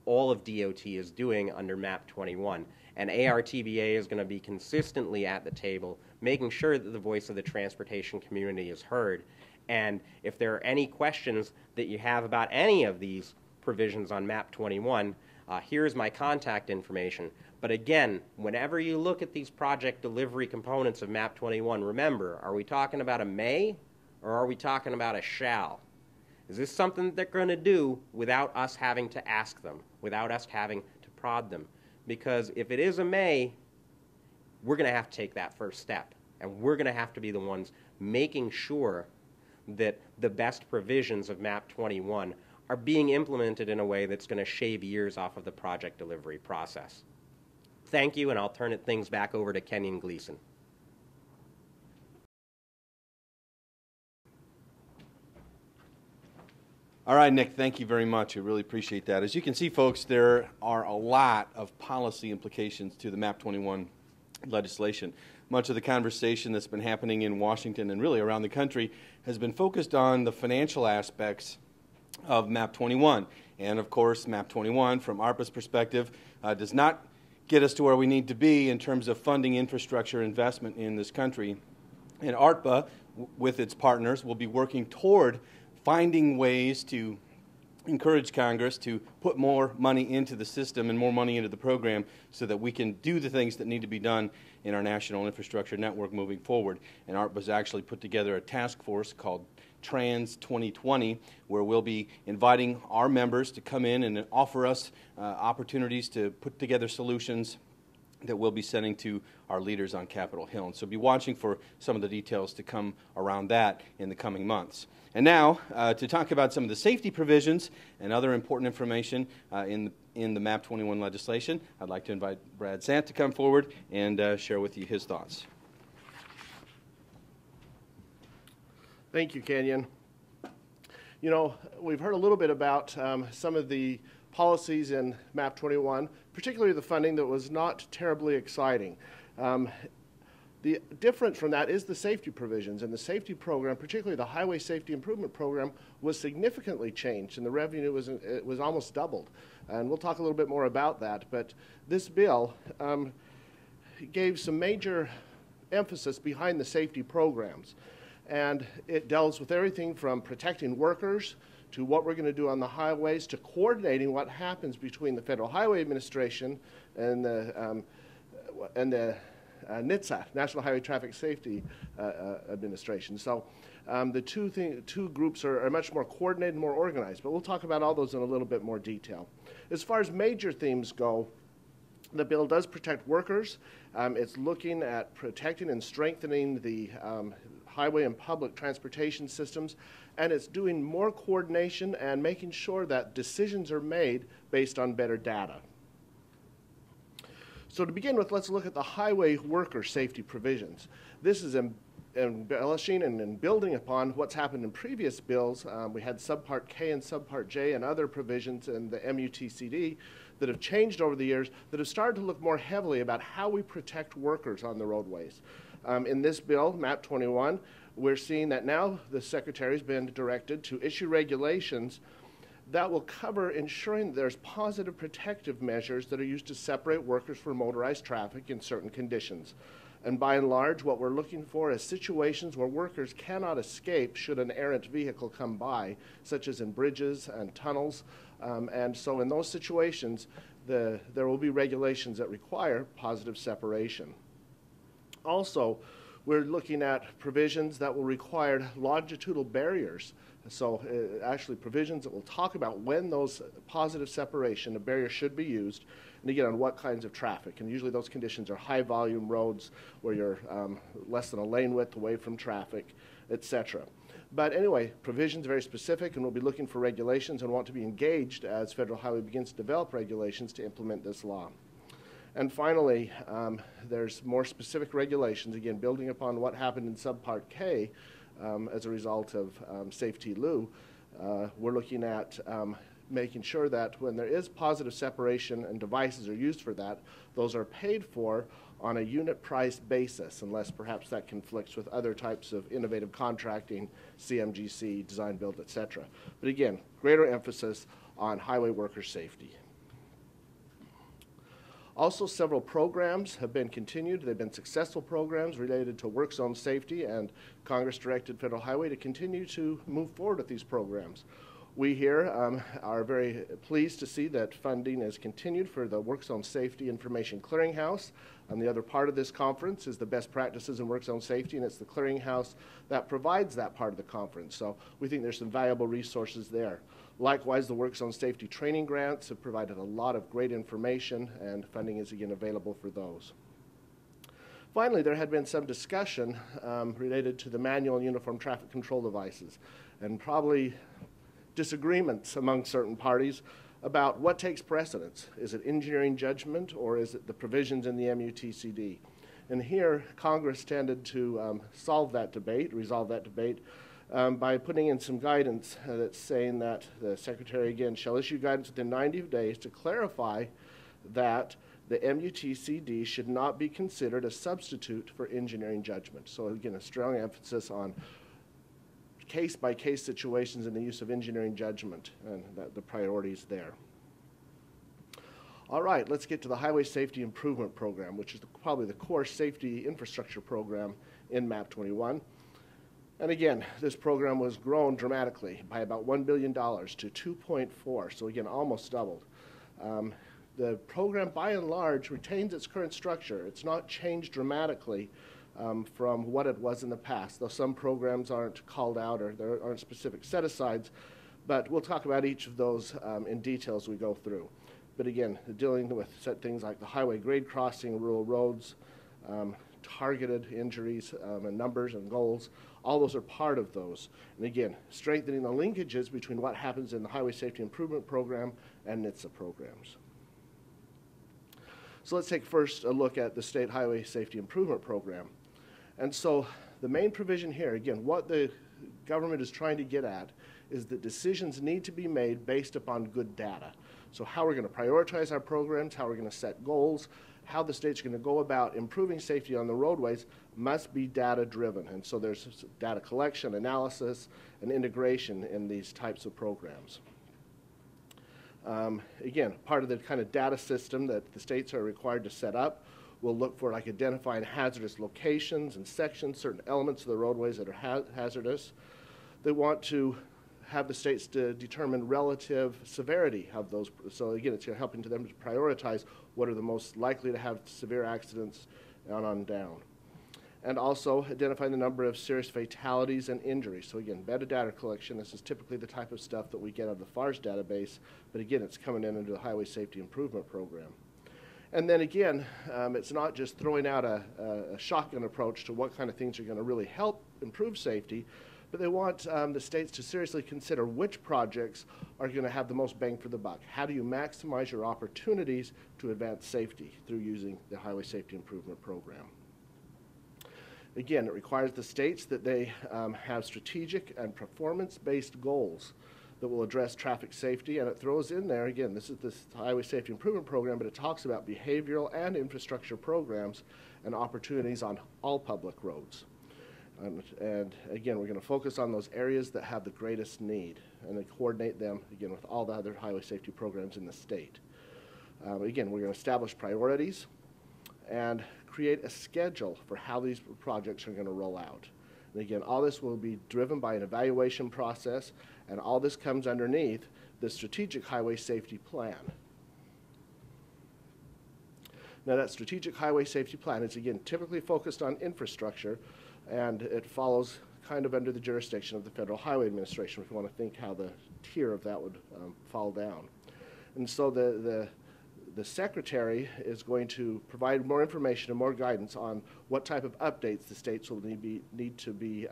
all of DOT is doing under MAP-21. And ARTBA is going to be consistently at the table, making sure that the voice of the transportation community is heard. And if there are any questions that you have about any of these provisions on MAP-21, here's my contact information. But again, whenever you look at these project delivery components of MAP-21, remember, are we talking about a may or are we talking about a shall? Is this something that they're going to do without us having to ask them, without us having to prod them. Because if it is a may, we're going to have to take that first step. And we're going to have to be the ones making sure that the best provisions of MAP-21 are being implemented in a way that's going to shave years off of the project delivery process. Thank you, and I'll turn things back over to Kenyon Gleason. All right, Nick, thank you very much. I really appreciate that. As you can see, folks, there are a lot of policy implications to the MAP-21 legislation. Much of the conversation that's been happening in Washington and really around the country has been focused on the financial aspects of MAP-21. And of course, MAP-21, from ARPA's perspective, does not get us to where we need to be in terms of funding infrastructure investment in this country. And ARPA, with its partners, will be working toward finding ways to encourage Congress to put more money into the system and more money into the program so that we can do the things that need to be done in our national infrastructure network moving forward. And ARPA's actually put together a task force called Trans 2020, where we'll be inviting our members to come in and offer us opportunities to put together solutions that we'll be sending to our leaders on Capitol Hill. And so be watching for some of the details to come around that in the coming months. And now, to talk about some of the safety provisions and other important information in the MAP-21 legislation, I'd like to invite Brad Sant to come forward and share with you his thoughts. Thank you, Kenyon. You know, we've heard a little bit about some of the policies in MAP-21, particularly the funding that was not terribly exciting. The difference from that is the safety provisions, and the safety program, particularly the Highway Safety Improvement Program, was significantly changed, and the revenue was almost doubled. And we'll talk a little bit more about that, but this bill gave some major emphasis behind the safety programs. And it deals with everything from protecting workers to what we're going to do on the highways to coordinating what happens between the Federal Highway Administration and the NHTSA, National Highway Traffic Safety Administration. So the two groups are much more coordinated and more organized, but we'll talk about all those in a little bit more detail. As far as major themes go, the bill does protect workers. It's looking at protecting and strengthening the highway and public transportation systems, and it's doing more coordination and making sure that decisions are made based on better data. So to begin with, let's look at the highway worker safety provisions. This is embellishing and building upon what's happened in previous bills. We had Subpart K and Subpart J and other provisions in the MUTCD that have changed over the years that have started to look more heavily about how we protect workers on the roadways. In this bill, MAP-21, we're seeing that now the Secretary's been directed to issue regulations that will cover ensuring that there's positive protective measures that are used to separate workers from motorized traffic in certain conditions. And by and large, what we're looking for is situations where workers cannot escape should an errant vehicle come by, such as in bridges and tunnels. And so in those situations, there will be regulations that require positive separation. Also, we're looking at provisions that will require longitudinal barriers. So actually provisions that will talk about when those positive separation, a barrier should be used, and again, on what kinds of traffic. And usually those conditions are high volume roads where you're less than a lane width away from traffic, etc. But anyway, provisions are very specific, and we'll be looking for regulations and want to be engaged as Federal Highway begins to develop regulations to implement this law. And finally, there's more specific regulations, again, building upon what happened in Subpart K as a result of Safety Lou. We're looking at making sure that when there is positive separation and devices are used for that, those are paid for on a unit price basis, unless perhaps that conflicts with other types of innovative contracting, CMGC, design, build, etc. But again, greater emphasis on highway worker safety. Also, several programs have been continued. They've been successful programs related to work zone safety, and Congress directed Federal Highway to continue to move forward with these programs. We here are very pleased to see that funding is continued for the Work Zone Safety Information Clearinghouse. And the other part of this conference is the best practices in work zone safety, and it's the clearinghouse that provides that part of the conference. So we think there's some valuable resources there. Likewise, the work zone safety training grants have provided a lot of great information, and funding is again available for those. Finally, there had been some discussion related to the manual and uniform traffic control devices, and probably disagreements among certain parties about what takes precedence. Is it engineering judgment, or is it the provisions in the MUTCD? And here, Congress tended to resolve that debate by putting in some guidance that's saying that the Secretary, again, shall issue guidance within 90 days to clarify that the MUTCD should not be considered a substitute for engineering judgment. So again, a strong emphasis on case-by-case situations and the use of engineering judgment and the priorities there. All right, let's get to the Highway Safety Improvement Program, which is probably the core safety infrastructure program in MAP-21. And again, this program was grown dramatically by about $1 billion to 2.4, so again, almost doubled. The program, by and large, retains its current structure. It's not changed dramatically from what it was in the past, though some programs aren't called out or there aren't specific set-asides, but we'll talk about each of those in detail as we go through. But again, dealing with things like the highway grade crossing, rural roads, targeted injuries and numbers and goals, all those are part of those. And again, strengthening the linkages between what happens in the Highway Safety Improvement Program and NHTSA programs. So let's take first a look at the State Highway Safety Improvement Program. And so the main provision here, again, what the government is trying to get at is that decisions need to be made based upon good data. So how we're going to prioritize our programs, how we're going to set goals, how the state's going to go about improving safety on the roadways must be data-driven. And so there's data collection, analysis, and integration in these types of programs. Again, part of the kind of data system that the states are required to set up will look for like identifying hazardous locations and sections, certain elements of the roadways that are hazardous. They want to have the states to determine relative severity of those. So again, it's helping to them to prioritize what are the most likely to have severe accidents on down. And also identifying the number of serious fatalities and injuries. So again, better data collection. This is typically the type of stuff that we get out of the FARS database, but again, it's coming in under the Highway Safety Improvement Program. And then again, it's not just throwing out a shotgun approach to what kind of things are going to really help improve safety, but they want the states to seriously consider which projects are going to have the most bang for the buck. How do you maximize your opportunities to advance safety through using the Highway Safety Improvement Program? Again, it requires the states that they have strategic and performance-based goals that will address traffic safety, and it throws in there, again, this is the Highway Safety Improvement Program, but it talks about behavioral and infrastructure programs and opportunities on all public roads. And again, we're going to focus on those areas that have the greatest need and then coordinate them, again, with all the other highway safety programs in the state. Again, we're going to establish priorities and create a schedule for how these projects are going to roll out. And again, all this will be driven by an evaluation process, and all this comes underneath the Strategic Highway Safety Plan. Now, that Strategic Highway Safety Plan is, again, typically focused on infrastructure, and it follows kind of under the jurisdiction of the Federal Highway Administration, if you want to think how the tier of that would fall down. And so the Secretary is going to provide more information and more guidance on what type of updates the states will need to be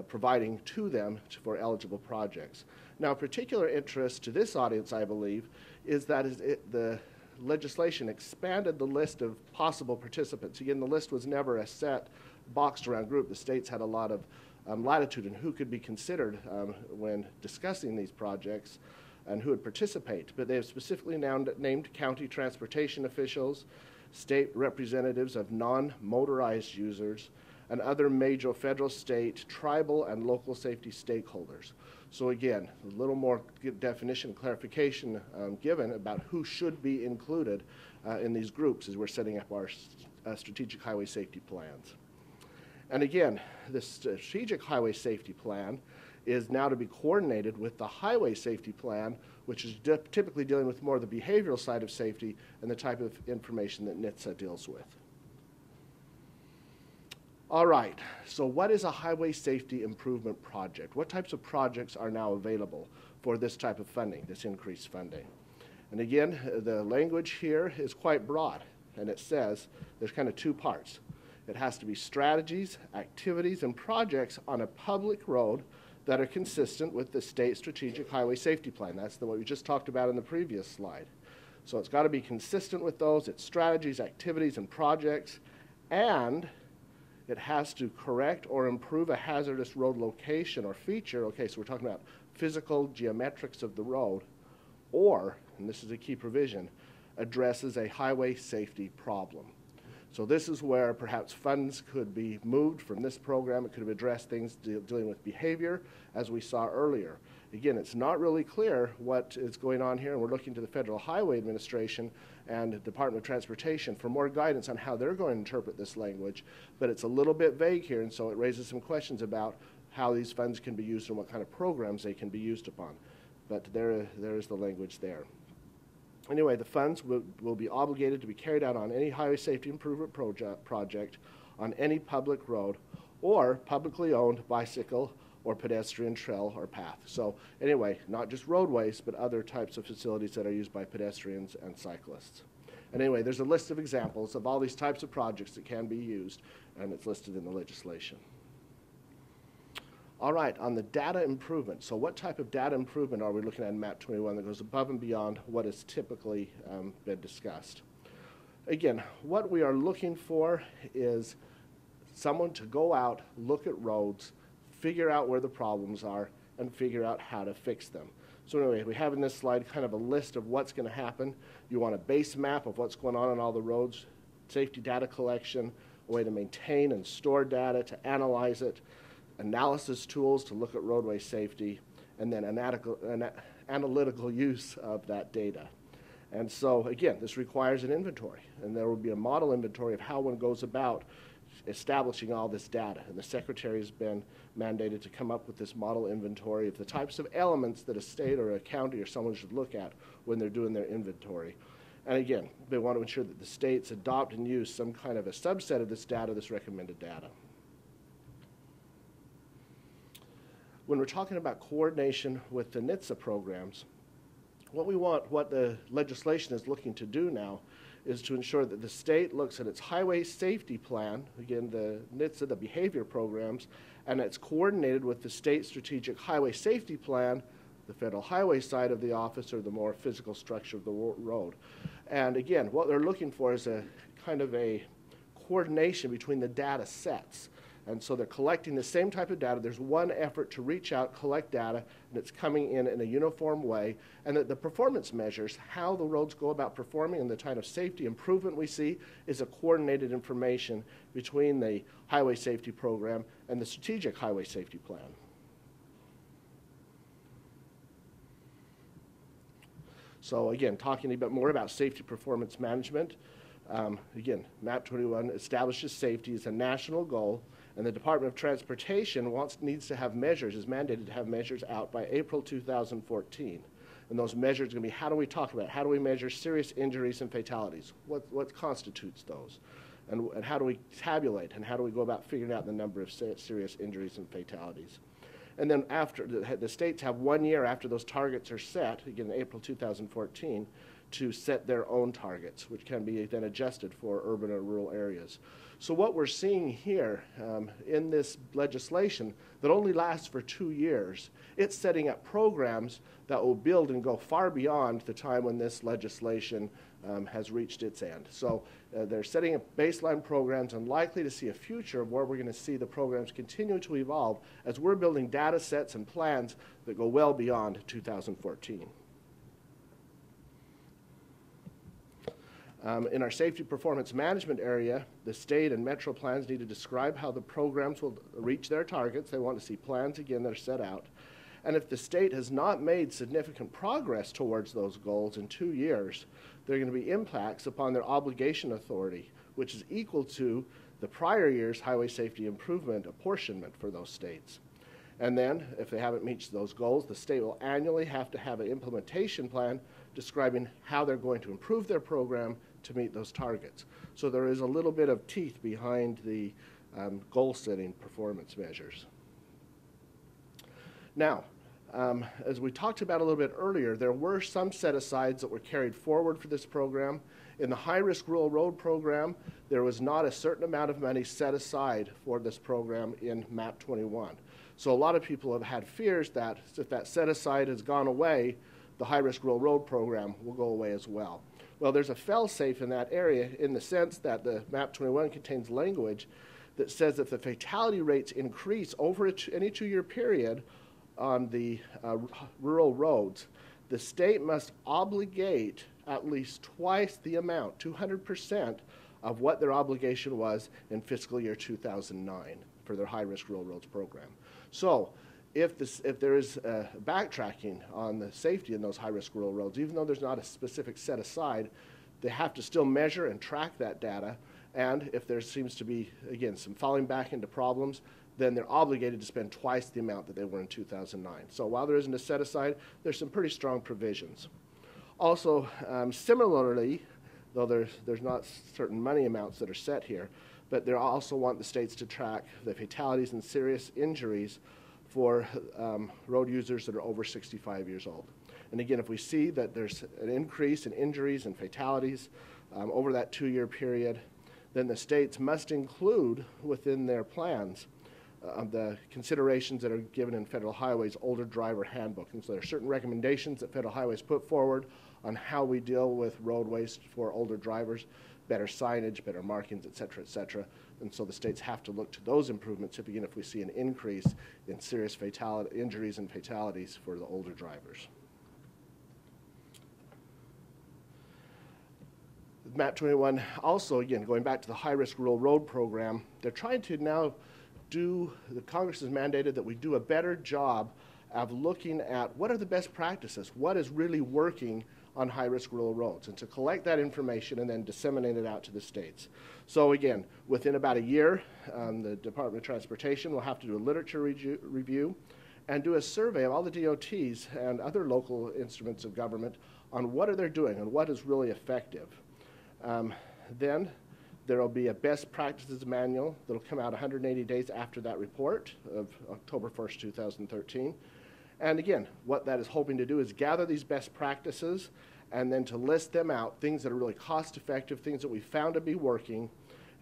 providing to them for eligible projects. Now, particular interest to this audience, I believe, is that the legislation expanded the list of possible participants. Again, the list was never a set, boxed around group. The states had a lot of latitude in who could be considered when discussing these projects and who would participate. But they have specifically now named county transportation officials, state representatives of non-motorized users, and other major federal, state, tribal, and local safety stakeholders. So again, a little more definition and clarification given about who should be included in these groups as we're setting up our strategic highway safety plans. And again, this strategic highway safety plan is now to be coordinated with the highway safety plan, which is typically dealing with more of the behavioral side of safety and the type of information that NHTSA deals with. All right, so what is a highway safety improvement project? What types of projects are now available? for this type of funding, this increased funding. And again, the language here is quite broad, and it says there's kind of two parts. It has to be strategies, activities, and projects on a public road that are consistent with the state strategic highway safety plan. That's what we just talked about in the previous slide. So it's got to be consistent with those. It's strategies, activities, and projects, and it has to correct or improve a hazardous road location or feature. Okay, so we're talking about physical geometrics of the road, or, and this is a key provision, addresses a highway safety problem. So this is where perhaps funds could be moved from this program. It could have addressed things dealing with behavior, as we saw earlier. Again, it's not really clear what is going on here, and we're looking to the Federal Highway Administration and the Department of Transportation for more guidance on how they're going to interpret this language, but it's a little bit vague here, and so it raises some questions about how these funds can be used and what kind of programs they can be used upon. But there is the language there. Anyway, the funds will be obligated to be carried out on any highway safety improvement project on any public road or publicly owned bicycle or pedestrian trail or path. So anyway, not just roadways, but other types of facilities that are used by pedestrians and cyclists. And anyway, there's a list of examples of all these types of projects that can be used, and it's listed in the legislation. All right, on the data improvement. So what type of data improvement are we looking at in MAP-21 that goes above and beyond what has typically been discussed? Again, what we are looking for is someone to go out, look at roads, figure out where the problems are, and figure out how to fix them. So anyway, we have in this slide kind of a list of what's going to happen. You want a base map of what's going on all the roads, safety data collection, a way to maintain and store data, to analyze it, analysis tools to look at roadway safety, and then analytical use of that data. And so, again, this requires an inventory, and there will be a model inventory of how one goes about establishing all this data. And the Secretary has been mandated to come up with this model inventory of the types of elements that a state or a county or someone should look at when they're doing their inventory. And again, they want to ensure that the states adopt and use some kind of a subset of this data, this recommended data. When we're talking about coordination with the NHTSA programs, what the legislation is looking to do now is to ensure that the state looks at its highway safety plan, again, the NHTSA, the behavior programs, and it's coordinated with the state strategic highway safety plan, the federal highway side of the office, or the more physical structure of the road. And again, what they're looking for is a kind of a coordination between the data sets. And so they're collecting the same type of data. There's one effort to reach out, collect data, and it's coming in a uniform way. And that the performance measures, how the roads go about performing and the kind of safety improvement we see is a coordinated information between the highway safety program and the strategic highway safety plan. So again, talking a bit more about safety performance management. Again, MAP-21 establishes safety as a national goal, and the Department of Transportation needs to have measures, is mandated to have measures out by April 2014. And those measures are going to be, how do we talk about it? How do we measure serious injuries and fatalities? What constitutes those? And how do we tabulate? And how do we go about figuring out the number of serious injuries and fatalities? And then after, the states have 1 year after those targets are set, again, April 2014, to set their own targets, which can be then adjusted for urban or rural areas. So what we're seeing here in this legislation that only lasts for 2 years, it's setting up programs that will build and go far beyond the time when this legislation has reached its end. So they're setting up baseline programs and likely to see a future of where we're going to see the programs continue to evolve as we're building data sets and plans that go well beyond 2014. In our safety performance management area, the state and metro plans need to describe how the programs will reach their targets. They want to see plans, again, that are set out. And if the state has not made significant progress towards those goals in 2 years, there are going to be impacts upon their obligation authority, which is equal to the prior year's highway safety improvement apportionment for those states. And then, if they haven't reached those goals, the state will annually have to have an implementation plan describing how they're going to improve their program to meet those targets. So there is a little bit of teeth behind the goal-setting performance measures. Now, As we talked about a little bit earlier, there were some set-asides that were carried forward for this program. In the high-risk rural road program, there was not a certain amount of money set aside for this program in MAP-21. So a lot of people have had fears that if that set-aside has gone away, the high-risk rural road program will go away as well. Well, there's a fail-safe in that area in the sense that the MAP-21 contains language that says if the fatality rates increase over any 2-year period on the rural roads, the state must obligate at least twice the amount, 200%, of what their obligation was in fiscal year 2009 for their high-risk rural roads program. So if there is backtracking on the safety in those high-risk rural roads, even though there's not a specific set aside, they have to still measure and track that data. And if there seems to be, again, some falling back into problems, then they're obligated to spend twice the amount that they were in 2009. So while there isn't a set aside, there's some pretty strong provisions. Also, similarly, though there's not certain money amounts that are set here, but they also want the states to track the fatalities and serious injuries for road users that are over 65 years old. And again, if we see that there's an increase in injuries and fatalities over that 2-year period, then the states must include within their plans the considerations that are given in Federal Highway's Older Driver Handbook. And so there are certain recommendations that Federal Highways put forward on how we deal with roadways for older drivers, better signage, better markings, et cetera, et cetera. And so the states have to look to those improvements if we see an increase in serious injuries and fatalities for the older drivers. MAP-21 also, again, going back to the high-risk rural road program, they're trying to now the Congress has mandated that we do a better job of looking at what are the best practices, what is really working on high-risk rural roads, and to collect that information and then disseminate it out to the states. So again, within about a year, the Department of Transportation will have to do a literature review and do a survey of all the DOTs and other local instruments of government on what are they doing and what is really effective. Then there will be a best practices manual that will come out 180 days after that report of October 1st, 2013. And again, what that is hoping to do is gather these best practices and then to list them out, things that are really cost effective, things that we found to be working.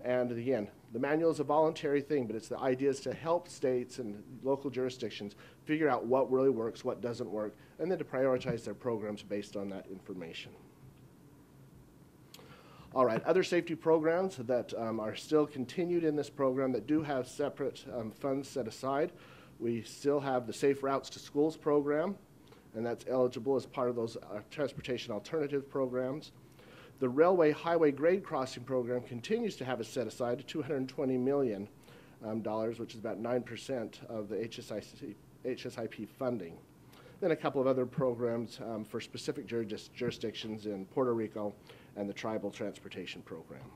And again, the manual is a voluntary thing, but it's the idea is to help states and local jurisdictions figure out what really works, what doesn't work, and then to prioritize their programs based on that information. All right, other safety programs that are still continued in this program that do have separate funds set aside. We still have the Safe Routes to Schools program, and that's eligible as part of those transportation alternative programs. The Railway Highway Grade Crossing program continues to have a set aside of $220 million, which is about 9% of the HSIP funding. Then a couple of other programs for specific jurisdictions in Puerto Rico and the Tribal Transportation Program.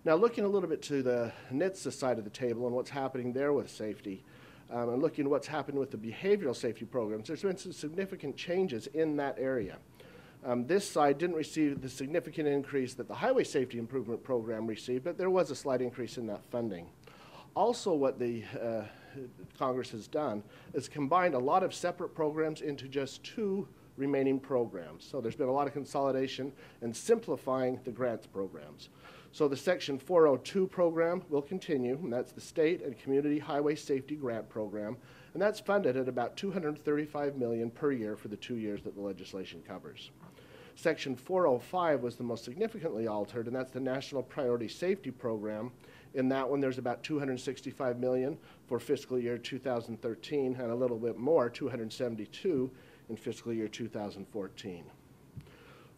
Now looking a little bit to the NHTSA side of the table and what's happening there with safety, and looking at what's happened with the behavioral safety programs, there's been some significant changes in that area. This side didn't receive the significant increase that the Highway Safety Improvement Program received, but there was a slight increase in that funding. Also, what the Congress has done is combined a lot of separate programs into just 2 remaining programs. So there's been a lot of consolidation and simplifying the grants programs. So the Section 402 program will continue, and that's the State and Community Highway Safety Grant Program, and that's funded at about $235 million per year for the 2 years that the legislation covers. Section 405 was the most significantly altered, and that's the National Priority Safety Program. In that one, there's about $265 million for fiscal year 2013, and a little bit more, $272 in fiscal year 2014.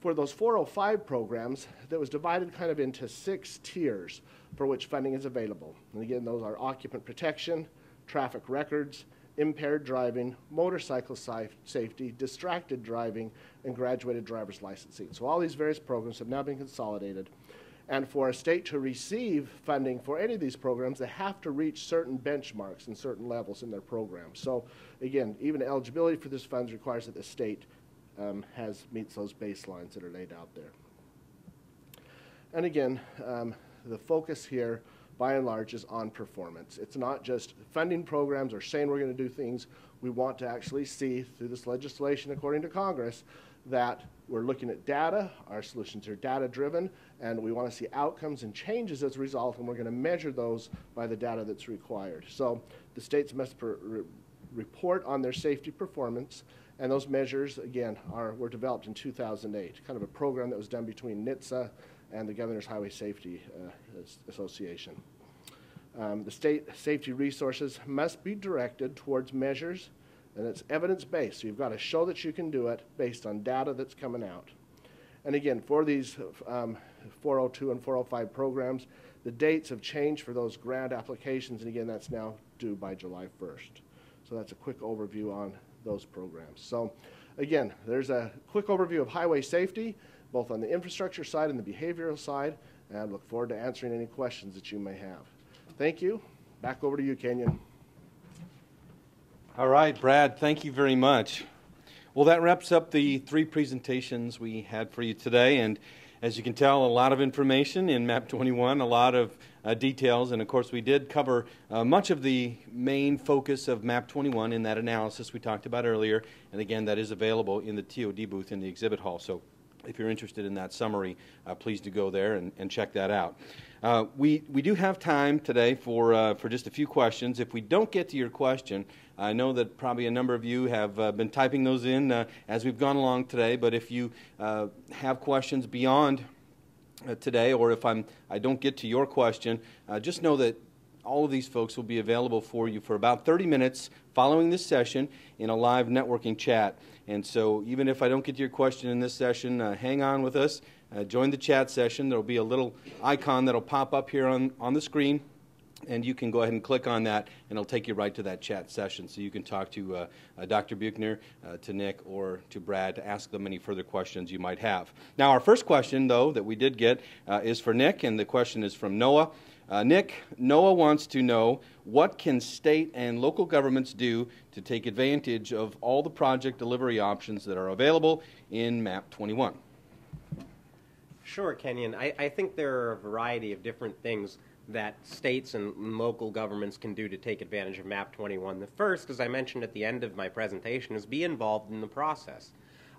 For those 405 programs, that was divided kind of into 6 tiers for which funding is available. And again, those are occupant protection, traffic records, impaired driving, motorcycle safety, distracted driving, and graduated driver's licensing. So all these various programs have now been consolidated. And for a state to receive funding for any of these programs, they have to reach certain benchmarks and certain levels in their program. So again, even eligibility for this funds requires that the state meets those baselines that are laid out there. And again, the focus here by and large, is on performance. It's not just funding programs or saying we're going to do things. We want to actually see through this legislation, according to Congress, that we're looking at data, our solutions are data-driven, and we want to see outcomes and changes as a result, and we're going to measure those by the data that's required. So the states must report on their safety performance, and those measures, again, were developed in 2008, kind of a program that was done between NHTSA and the Governor's Highway Safety Association. The state safety resources must be directed towards measures, and it's evidence-based, so you've got to show that you can do it based on data that's coming out. And again, for these 402 and 405 programs, the dates have changed for those grant applications, and again, that's now due by July 1st. So that's a quick overview on those programs. So again, there's a quick overview of highway safety, both on the infrastructure side and the behavioral side, and I look forward to answering any questions that you may have. Thank you. Back over to you, Kenyon. All right, Brad, thank you very much. Well, that wraps up the 3 presentations we had for you today, and as you can tell, a lot of information in MAP-21, a lot of details, and of course we did cover much of the main focus of MAP-21 in that analysis we talked about earlier, and again, that is available in the TOD booth in the exhibit hall. So if you're interested in that summary, please do go there and check that out. We do have time today for just a few questions. If we don't get to your question, I know that probably a number of you have been typing those in as we've gone along today, but if you have questions beyond today, or if I don't get to your question, just know that all of these folks will be available for you for about 30 minutes following this session in a live networking chat. And so even if I don't get to your question in this session, hang on with us. Join the chat session. There will be a little icon that will pop up here on the screen, and you can go ahead and click on that, and it'll take you right to that chat session. So you can talk to Dr. Buechner, to Nick, or to Brad to ask them any further questions you might have. Now, our first question, though, that we did get is for Nick, and the question is from Noah. Nick, Noah wants to know, what can state and local governments do to take advantage of all the project delivery options that are available in MAP-21? Sure, Kenyon. I think there are a variety of different things that states and local governments can do to take advantage of MAP-21. The first, as I mentioned at the end of my presentation, is be involved in the process.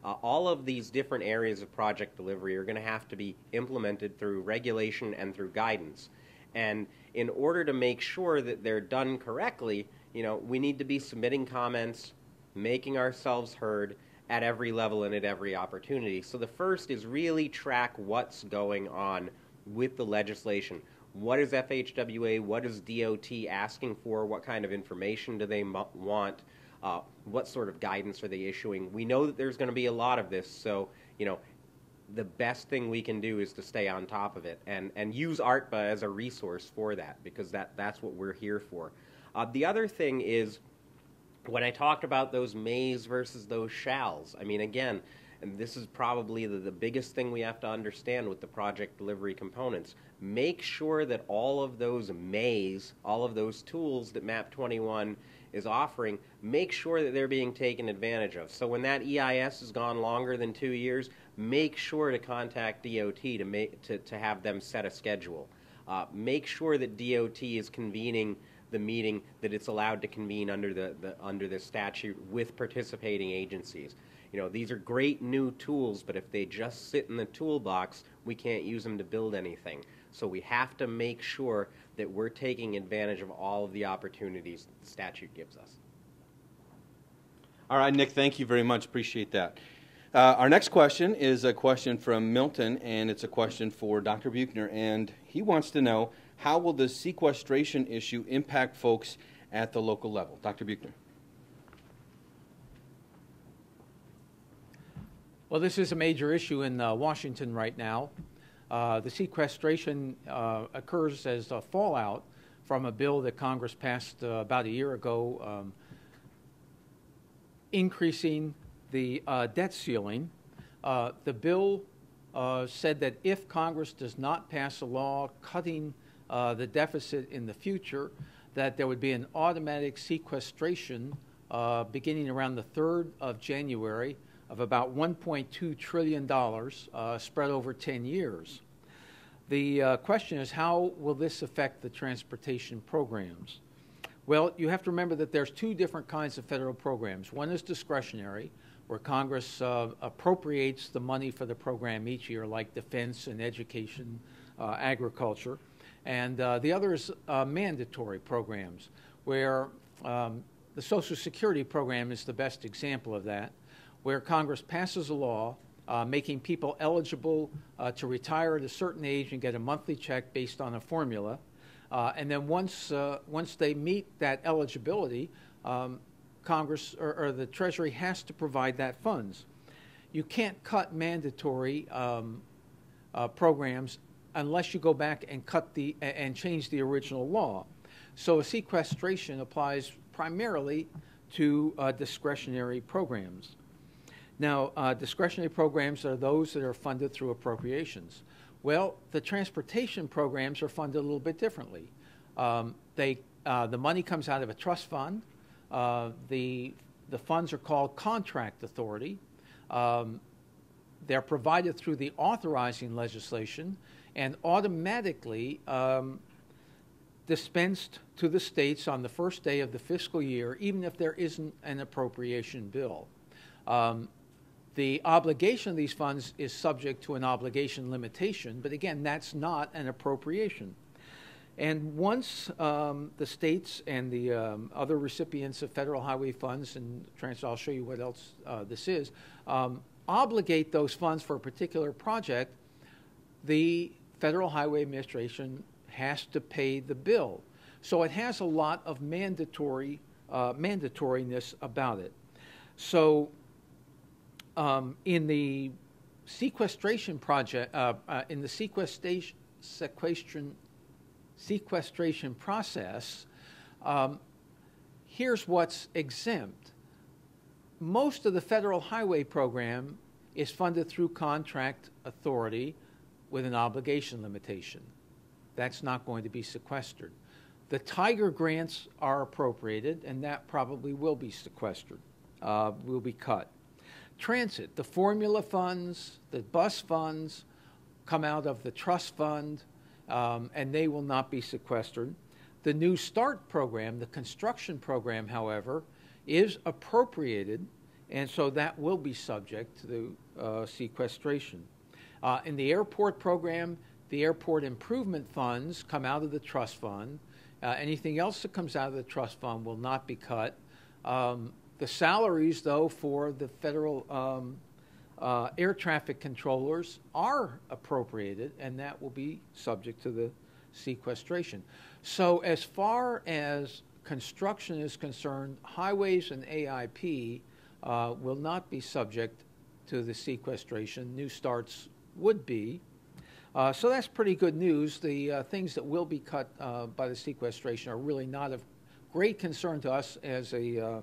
All of these different areas of project delivery are going to have to be implemented through regulation and through guidance. And in order to make sure that they're done correctly, we need to be submitting comments, making ourselves heard at every level and at every opportunity. So the first is really track what's going on with the legislation. What is FHWA? What is DOT asking for? What kind of information do they want? What sort of guidance are they issuing? We know that there's going to be a lot of this, so the best thing we can do is to stay on top of it and use ARTBA as a resource for that, because that's what we're here for. The other thing is, when I talked about those mays versus those shalls, I mean, again, and this is probably the biggest thing we have to understand with the project delivery components. Make sure that all of those mays, all of those tools that MAP-21 is offering, make sure that they're being taken advantage of. So when that EIS has gone longer than 2 years, make sure to contact DOT to have them set a schedule. Make sure that DOT is convening the meeting that it's allowed to convene under the statute with participating agencies. These are great new tools, but if they just sit in the toolbox, we can't use them to build anything. So we have to make sure that we're taking advantage of all of the opportunities that the statute gives us. All right, Nick, thank you very much. Appreciate that. Our next question is a question from Milton, and it's a question for Dr. Buechner, and he wants to know, how will the sequestration issue impact folks at the local level? Dr. Buechner. Well, this is a major issue in Washington right now. The sequestration occurs as a fallout from a bill that Congress passed about a year ago, increasing the debt ceiling. The bill said that if Congress does not pass a law cutting the deficit in the future, that there would be an automatic sequestration beginning around the 3rd of January of about $1.2 trillion spread over 10 years. The question is, how will this affect the transportation programs? Well, you have to remember that there's two different kinds of federal programs. One is discretionary, where Congress appropriates the money for the program each year, like defense and education, agriculture. And the other is mandatory programs, where the Social Security program is the best example of that, where Congress passes a law making people eligible to retire at a certain age and get a monthly check based on a formula. And then once they meet that eligibility, Congress or the Treasury has to provide that funds. You can't cut mandatory programs unless you go back and and change the original law. So a sequestration applies primarily to discretionary programs. Now, discretionary programs are those that are funded through appropriations. Well, the transportation programs are funded a little bit differently. The money comes out of a trust fund. The funds are called contract authority. They're provided through the authorizing legislation and automatically dispensed to the states on the first day of the fiscal year, even if there isn't an appropriation bill. The obligation of these funds is subject to an obligation limitation, but again, that's not an appropriation. And once the states and the other recipients of federal highway funds, and I'll show you what else this is, obligate those funds for a particular project, the Federal Highway Administration has to pay the bill. So it has a lot of mandatoriness about it. So in the sequestration project, in the sequestration process, here's what's exempt. Most of the federal highway program is funded through contract authority with an obligation limitation. That's not going to be sequestered. The Tiger grants are appropriated, and that probably will be sequestered, will be cut. Transit, the formula funds, the bus funds come out of the trust fund, and they will not be sequestered. The New START program, the construction program, however, is appropriated, and so that will be subject to sequestration. In the airport program, the airport improvement funds come out of the trust fund. Anything else that comes out of the trust fund will not be cut. The salaries, though, for the federal air traffic controllers are appropriated, and that will be subject to the sequestration. So as far as construction is concerned, highways and AIP will not be subject to the sequestration. New starts would be. So that's pretty good news. The things that will be cut by the sequestration are really not of great concern to us as an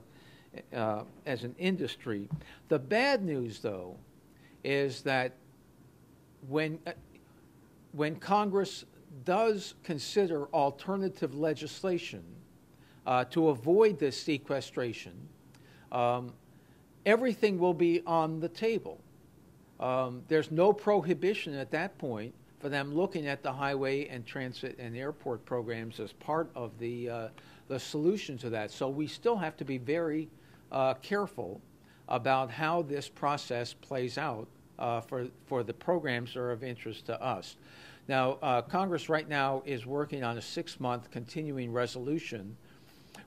industry. The bad news, though, is that when Congress does consider alternative legislation to avoid this sequestration, everything will be on the table. There's no prohibition at that point for them looking at the highway and transit and airport programs as part of the solution to that. So we still have to be very careful about how this process plays out for the programs that are of interest to us. Now, Congress right now is working on a 6-month continuing resolution,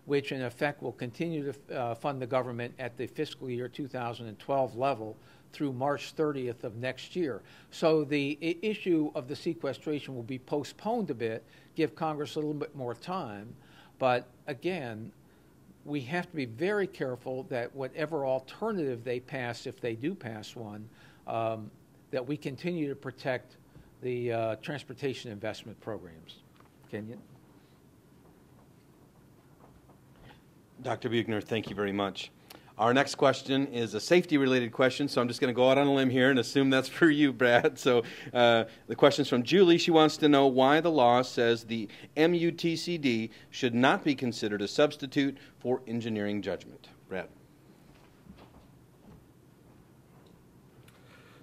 which in effect will continue to fund the government at the fiscal year 2012 level through March 30th of next year. So the issue of the sequestration will be postponed a bit, give Congress a little bit more time. But again, we have to be very careful that whatever alternative they pass, if they do pass one, that we continue to protect the transportation investment programs. Kenyon? Dr. Buechner, thank you very much. Our next question is a safety-related question, so I'm just going to go out on a limb here and assume that's for you, Brad. So the question's from Julie. She wants to know why the law says the MUTCD should not be considered a substitute for engineering judgment. Brad.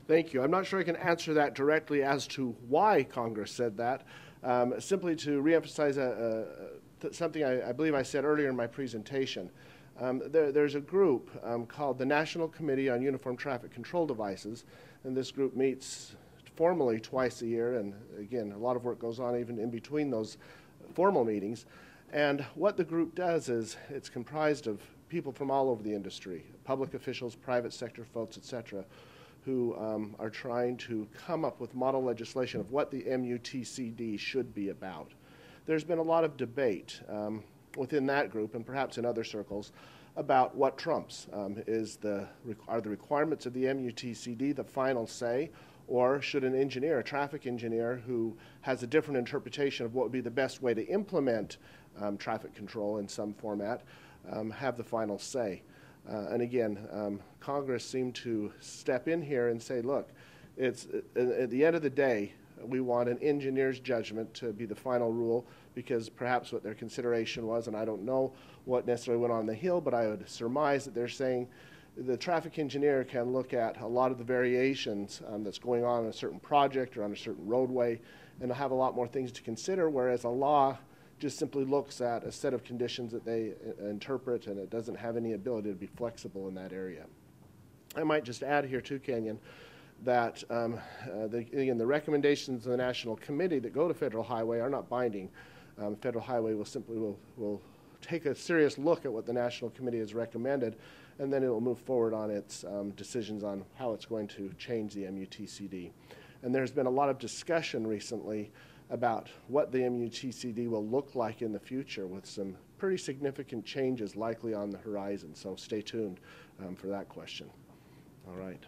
Thank you. I'm not sure I can answer that directly as to why Congress said that. Simply to reemphasize something I believe I said earlier in my presentation. There's a group called the National Committee on Uniform Traffic Control Devices, and this group meets formally twice a year, and again, a lot of work goes on even in between those formal meetings. And what the group does is it's comprised of people from all over the industry, public officials, private sector folks, etc., who are trying to come up with model legislation of what the MUTCD should be about. There's been a lot of debate within that group and perhaps in other circles about what trumps. Are the requirements of the MUTCD the final say, or should an engineer, a traffic engineer who has a different interpretation of what would be the best way to implement traffic control in some format, have the final say? And again, Congress seemed to step in here and say, look, it's at the end of the day, we want an engineer's judgment to be the final rule, because perhaps what their consideration was, and I don't know what necessarily went on the Hill, but I would surmise that they're saying the traffic engineer can look at a lot of the variations that's going on a certain project or on a certain roadway and have a lot more things to consider, whereas a law just simply looks at a set of conditions that they interpret, and it doesn't have any ability to be flexible in that area. I might just add here too, Kenyon, that again, the recommendations of the National Committee that go to Federal Highway are not binding. Federal Highway will take a serious look at what the National Committee has recommended, and then it will move forward on its decisions on how it's going to change the MUTCD. And there's been a lot of discussion recently about what the MUTCD will look like in the future, with some pretty significant changes likely on the horizon. So stay tuned for that question. All right.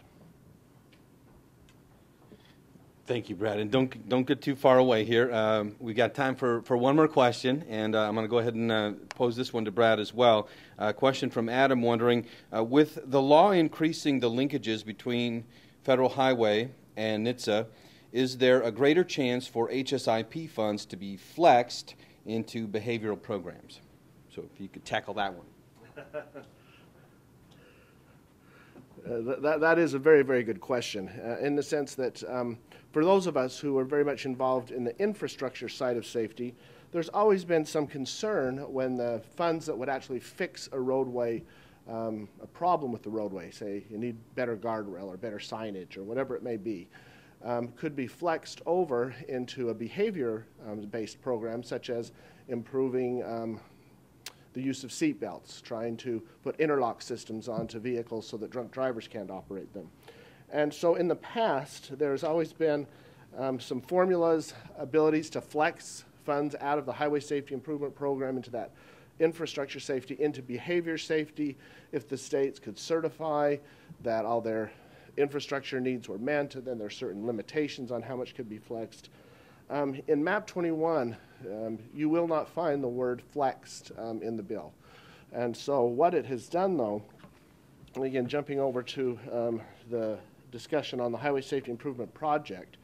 Thank you, Brad. And don't get too far away here. We got time for one more question, and I'm going to go ahead and pose this one to Brad as well. A question from Adam wondering, with the law increasing the linkages between Federal Highway and NHTSA, is there a greater chance for HSIP funds to be flexed into behavioral programs? So if you could tackle that one. That is a very, very good question, in the sense that for those of us who are very much involved in the infrastructure side of safety, there's always been some concern when the funds that would actually fix a roadway, a problem with the roadway, say you need better guardrail or better signage or whatever it may be, could be flexed over into a behavior-based program, such as improving the use of seat belts, trying to put interlock systems onto vehicles so that drunk drivers can't operate them. And so in the past, there's always been some formulas, abilities to flex funds out of the Highway Safety Improvement Program into that infrastructure safety, into behavior safety, if the states could certify that all their infrastructure needs were met, and then there are certain limitations on how much could be flexed. In MAP-21, you will not find the word flexed in the bill. And so what it has done, though, and again, jumping over to the discussion on the Highway Safety Improvement Project,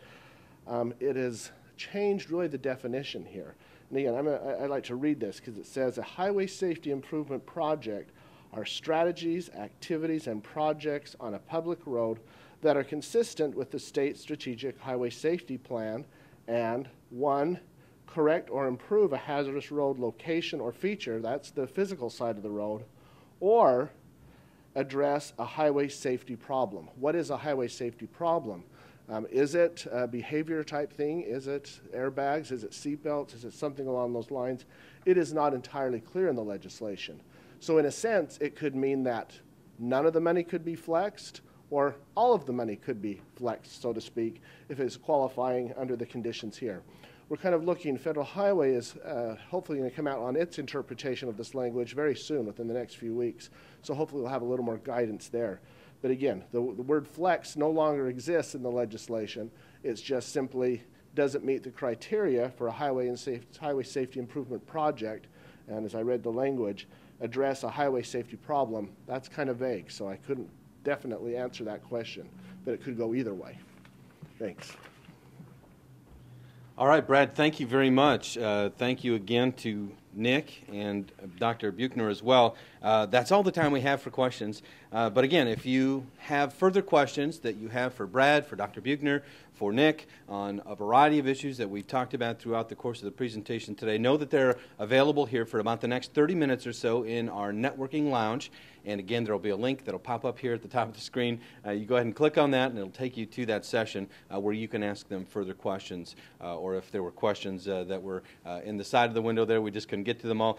it has changed really the definition here. And again, I'd like to read this because it says, a highway safety improvement project are strategies, activities, and projects on a public road that are consistent with the state strategic highway safety plan and, 1, correct or improve a hazardous road location or feature, that's the physical side of the road, or address a highway safety problem. What is a highway safety problem? Is it a behavior type thing? Is it airbags? Is it seatbelts? Is it something along those lines? It is not entirely clear in the legislation. So in a sense, it could mean that none of the money could be flexed, or all of the money could be flexed, so to speak, if it's qualifying under the conditions here. We're kind of looking, Federal Highway is hopefully going to come out on its interpretation of this language very soon, within the next few weeks. So hopefully we'll have a little more guidance there. But again, the word flex no longer exists in the legislation. It's just simply doesn't meet the criteria for a highway safety improvement project. And as I read the language, address a highway safety problem, that's kind of vague. So I couldn't definitely answer that question, but it could go either way. Thanks. All right, Brad, thank you very much. Thank you again to Nick and Dr. Buchner as well. That's all the time we have for questions. But again, if you have further questions that you have for Brad, for Dr. Buchner, for Nick on a variety of issues that we've talked about throughout the course of the presentation today, know that they're available here for about the next 30 minutes or so in our networking lounge. And again, there will be a link that will pop up here at the top of the screen. You go ahead and click on that, and it'll take you to that session where you can ask them further questions. Or if there were questions that were in the side of the window there, we just couldn't get to them all,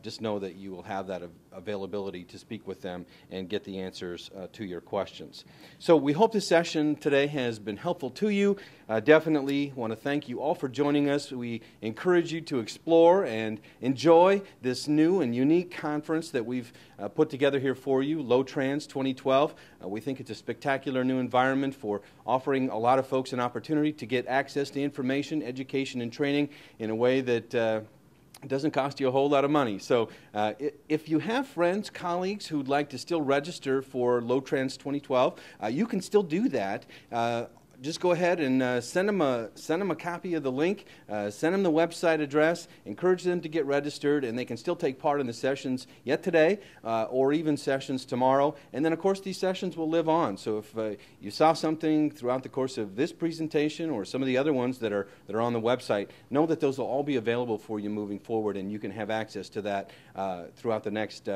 just know that you will have that availability to speak with them and get the answers to your questions. So we hope this session today has been helpful to you. Definitely want to thank you all for joining us. We encourage you to explore and enjoy this new and unique conference that we've put together here for you, Low Trans 2012. We think it's a spectacular new environment for offering a lot of folks an opportunity to get access to information, education, and training in a way that it doesn't cost you a whole lot of money. So if you have friends, colleagues who'd like to still register for Low Trans 2012, you can still do that. Just go ahead and send them a copy of the link, send them the website address, encourage them to get registered, and they can still take part in the sessions yet today or even sessions tomorrow. And then, of course, these sessions will live on. So if you saw something throughout the course of this presentation or some of the other ones that are on the website, know that those will all be available for you moving forward, and you can have access to that throughout the next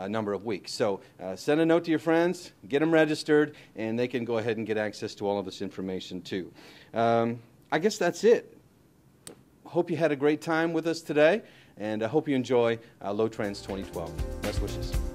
number of weeks. So send a note to your friends, get them registered, and they can go ahead and get access to all of this information too. I guess that's it. Hope you had a great time with us today, and I hope you enjoy Low Trans 2012. Best wishes.